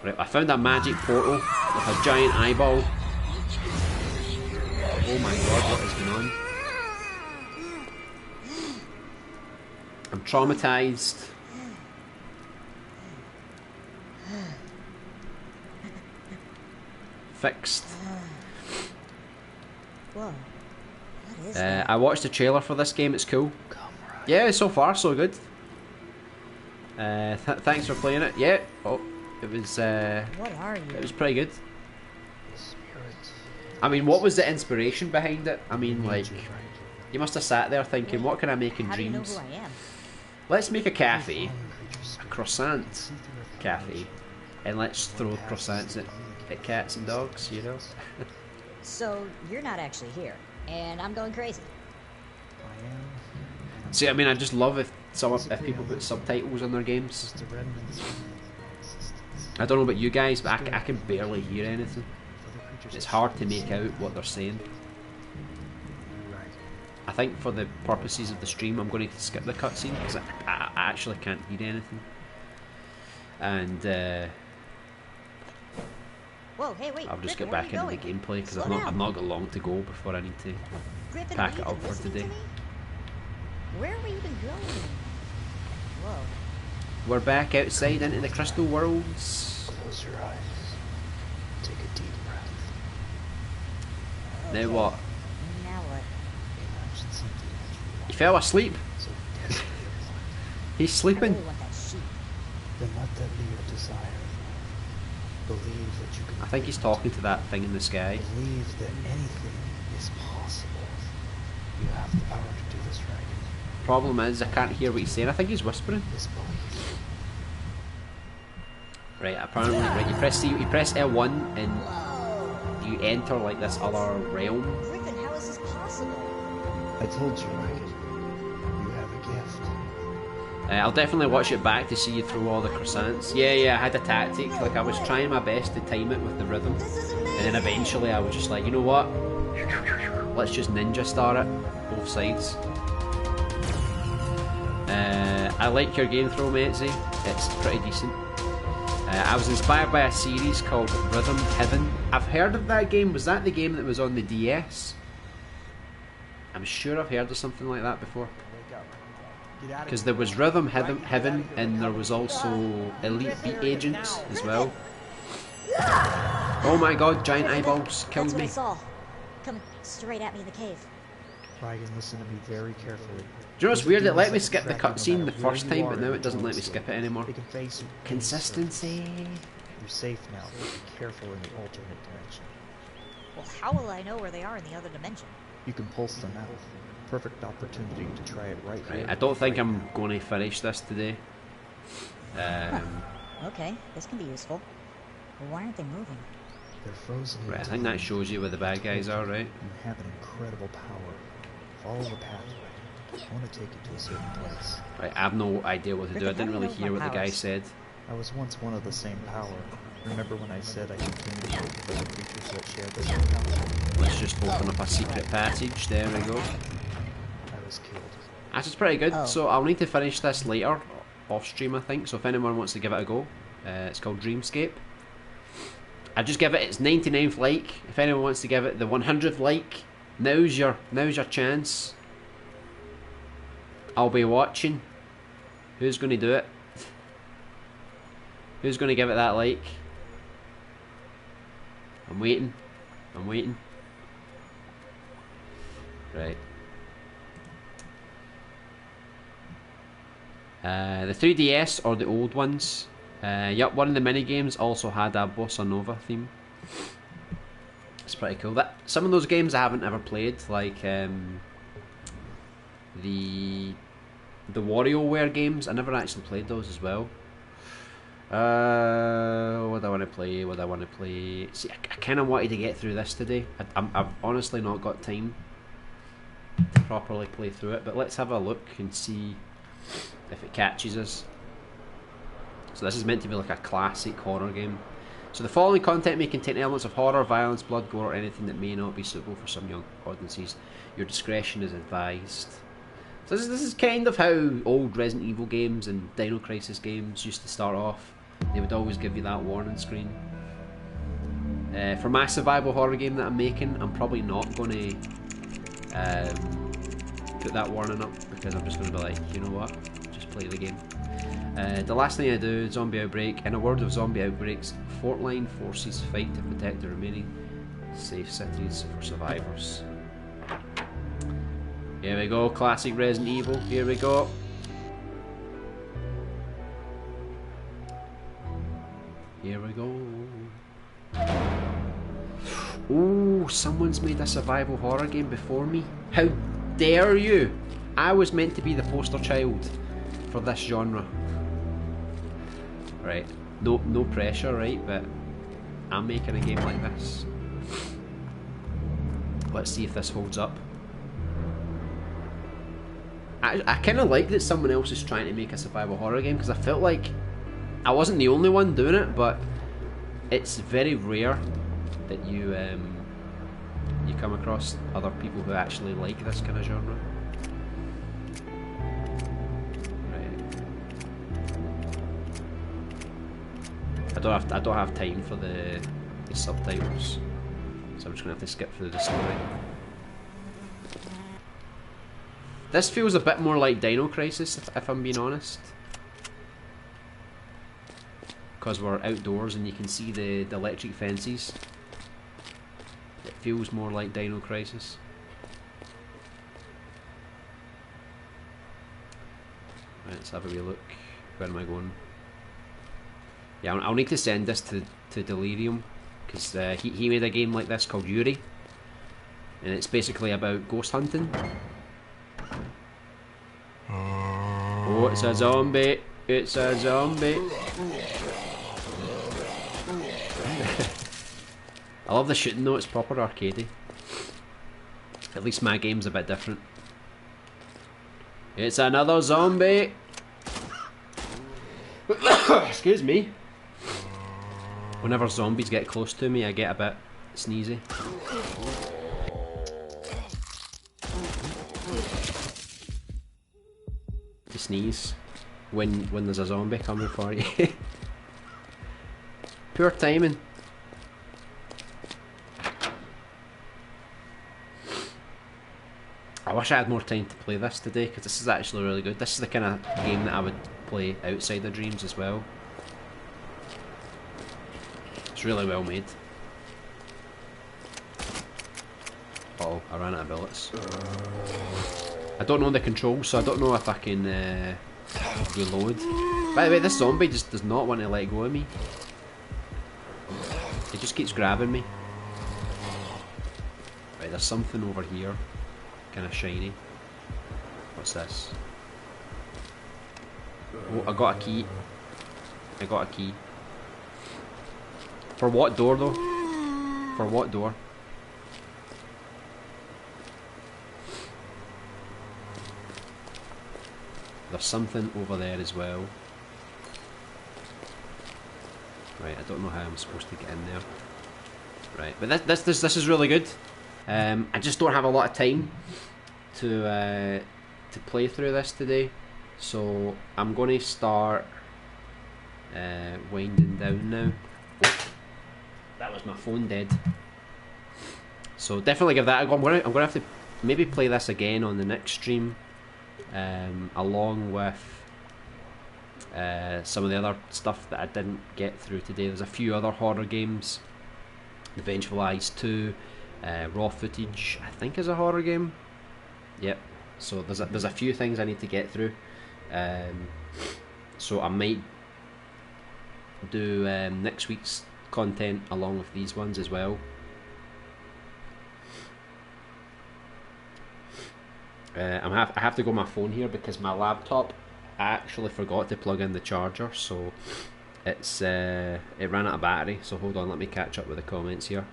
Right, I found a magic portal with a giant eyeball. Oh my god, what is going on? I'm traumatized. Fixed. Whoa. What is I watched the trailer for this game, it's cool. Yeah, so far so good. Thanks for playing it. Yeah, oh, it was what are you? it was pretty good. I mean, what was the inspiration behind it? I mean, like, you must have sat there thinking, what can I make in How do you know Dreams? who I am? Let's make a cafe, a croissant cafe, and let's throw croissants at cats and dogs, you know? So you're not actually here, and I'm going crazy. See, I mean, I just love if people put subtitles on their games. I don't know about you guys, but I can barely hear anything. It's hard to make out what they're saying. I think for the purposes of the stream, I'm going to skip the cutscene because I actually can't hear anything. And Whoa, hey, wait, I'll just Griffin, get where are back you into the going? gameplay because Slow I've down. not got long to go before I need to Griffin, pack have it you up been for listening today. to me? Where have you been going? Whoa. We're back outside into the crystal worlds. Close your eyes. Take a deep breath. Now what? Now what? Imagine something that's He fell asleep. so desperately alive. He's I sleeping. really want that sheep. Then let that be your desire. Believe that you can. I think he's talking to that thing in the sky. Believe that anything is possible. You have the power to do this, right? Problem is, I can't hear what he's saying. I think he's whispering. This belief. Right, apparently, right, you press L1 and you enter like this other realm. Griffin, how is this possible? I told you, right? You have a gift. I'll definitely watch it back to see you through all the croissants. Yeah, I had a tactic. Like, I was trying my best to time it with the rhythm. This is amazing. And then eventually I was just like, you know what? Let's just ninja star it, both sides. I like your game throw, matesy. It's pretty decent. I was inspired by a series called Rhythm Heaven. I've heard of that game. Was that the game that was on the DS? I'm sure I've heard of something like that before. Because there was Rhythm Heaven and there was also Elite Beat Agents as well. Oh my god, giant eyeballs killed me. That's what I saw. Coming straight at me in the cave. Ryan, listen to me very carefully. Do you know what's weird? It let me skip the cutscene the first time, but now it doesn't let me skip it anymore. They can face you. Consistency. You're safe now, but be careful in the alternate dimension. Well, how will I know where they are in the other dimension? You can pulse them out. Perfect opportunity to try it right Right, here. I don't think I'm going to finish this today. Okay, this can be useful. But why aren't they moving? They're frozen in Right, I time. think that shows you where the bad guys are, right? You have an incredible power. Follow the pathway. I want to take you to a certain place. Right, I have no idea what to do. I didn't really hear what the guy said. I was once one of the same power. Remember when I said I can communicate with other creatures that share the same power? Let's just open up a secret passage. There we go. I was killed. That's pretty good. Oh. So I'll need to finish this later, off stream I think. So if anyone wants to give it a go, it's called Dreamscape. I just give it its 99th like. If anyone wants to give it the 100th like, now's your chance. I'll be watching. Who's going to do it? Who's going to give it that like? I'm waiting. I'm waiting. Right. The 3DS or the old ones. Yep, one of the mini games also had a Bossa Nova theme. It's pretty cool. Some of those games I haven't ever played, like the WarioWare games. I never actually played those as well. What do I want to play? What do I want to play? See, I kind of wanted to get through this today. I've honestly not got time to properly play through it, but let's have a look and see if it catches us. So this is meant to be like a classic horror game. So the following content may contain elements of horror, violence, blood, gore, or anything that may not be suitable for some young audiences. Your discretion is advised. So this is kind of how old Resident Evil games and Dino Crisis games used to start off. They would always give you that warning screen. For my survival horror game that I'm making, I'm probably not going to put that warning up, because I'm just going to be like, you know what, just play the game. The last thing I do, Zombie Outbreak. In a world of zombie outbreaks, Fortline forces fight to protect the remaining safe cities for survivors. Here we go, classic Resident Evil. Here we go. Here we go. Oh, someone's made a survival horror game before me. How dare you? I was meant to be the poster child for this genre. Right, no pressure, right? But I'm making a game like this. Let's see if this holds up. I kind of like that someone else is trying to make a survival horror game, because I felt like I wasn't the only one doing it, but it's very rare that you come across other people who actually like this kind of genre. I don't have time for the subtitles, so I'm just gonna have to skip through the story. This feels a bit more like Dino Crisis, if I'm being honest, because we're outdoors and you can see the electric fences. It feels more like Dino Crisis. Right, let's have a wee look. Where am I going? Yeah, I'll need to send this to Delirium, because he made a game like this called Yuri, and it's basically about ghost hunting. Oh, it's a zombie! It's a zombie! I love the shooting though, it's proper arcadey. At least my game's a bit different. It's another zombie! Excuse me. Whenever zombies get close to me, I get a bit sneezy. To sneeze when there's a zombie coming for you. Poor timing. I wish I had more time to play this today, because this is actually really good. This is the kind of game that I would play outside of Dreams as well. It's really well made. Uh oh, I ran out of bullets. I don't know the controls, so I don't know if I can reload. By the way, this zombie just does not want to let go of me. It just keeps grabbing me. Right, there's something over here. Kind of shiny. What's this? Oh, I got a key. I got a key. For what door though? For what door? There's something over there as well. Right, I don't know how I'm supposed to get in there. Right, but this is really good. I just don't have a lot of time to play through this today, so I'm going to start winding down now. Oh, that was my phone dead. So definitely give that a go. I'm going to have to maybe play this again on the next stream, along with some of the other stuff that I didn't get through today. There's a few other horror games. The Vengeful Eyes 2, Raw Footage, I think is a horror game. Yep. So there's a few things I need to get through. So I might do next week's content along with these ones as well. I have to go on my phone here because my laptop, I actually forgot to plug in the charger, so it's it ran out of battery. So hold on, let me catch up with the comments here.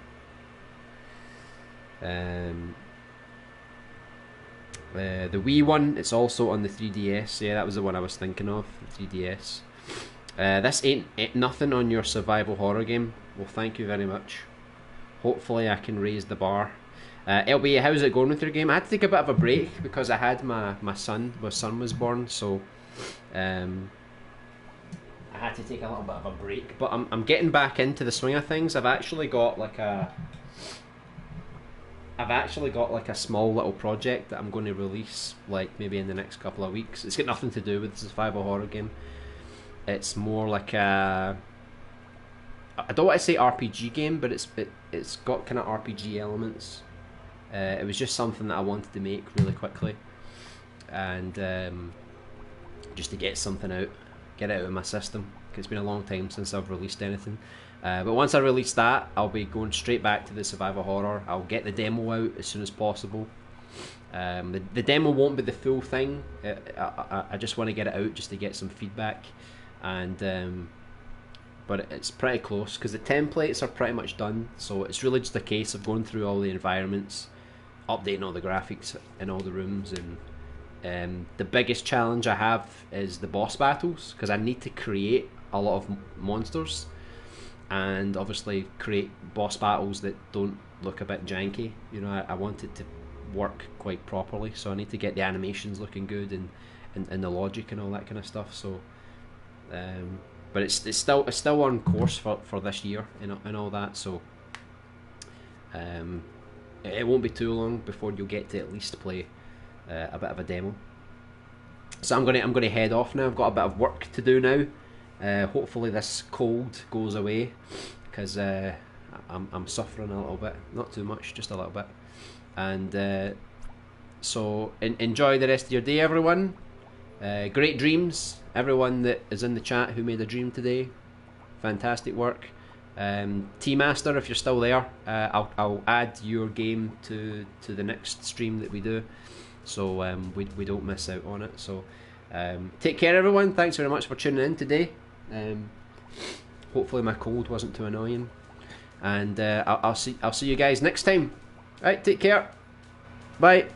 The Wii one, it's also on the 3DS. Yeah, that was the one I was thinking of, the 3DS. This ain't nothing on your survival horror game. Well, thank you very much. Hopefully I can raise the bar. LB, how's it going with your game? I had to take a bit of a break because I had my son was born, so I had to take a little bit of a break. But I'm getting back into the swing of things. I've actually got like a small little project that I'm going to release, like maybe in the next couple of weeks. It's got nothing to do with the survival horror game. It's more like a, I don't want to say RPG game, but it's got kind of RPG elements. It was just something that I wanted to make really quickly, and just to get something out, get it out of my system, because it's been a long time since I've released anything. But once I release that, I'll be going straight back to the survival horror. I'll get the demo out as soon as possible. The demo won't be the full thing. I just want to get it out just to get some feedback, and but it's pretty close because the templates are pretty much done. So it's really just a case of going through all the environments, updating all the graphics in all the rooms, and the biggest challenge I have is the boss battles, because I need to create a lot of monsters and obviously create boss battles that don't look a bit janky. You know, I want it to work quite properly, so I need to get the animations looking good and the logic and all that kind of stuff. So but it's still on course for this year and all that, so it won't be too long before you'll get to at least play a bit of a demo. So I'm gonna head off now. I've got a bit of work to do now. Hopefully this cold goes away, because I'm suffering a little bit, not too much, just a little bit. And so enjoy the rest of your day, everyone. Great dreams, everyone that is in the chat who made a dream today. Fantastic work. T-Master, if you're still there, I'll add your game to the next stream that we do, so we don't miss out on it. So take care, everyone. Thanks very much for tuning in today. Hopefully my cold wasn't too annoying, and I'll see you guys next time. Right, take care. Bye.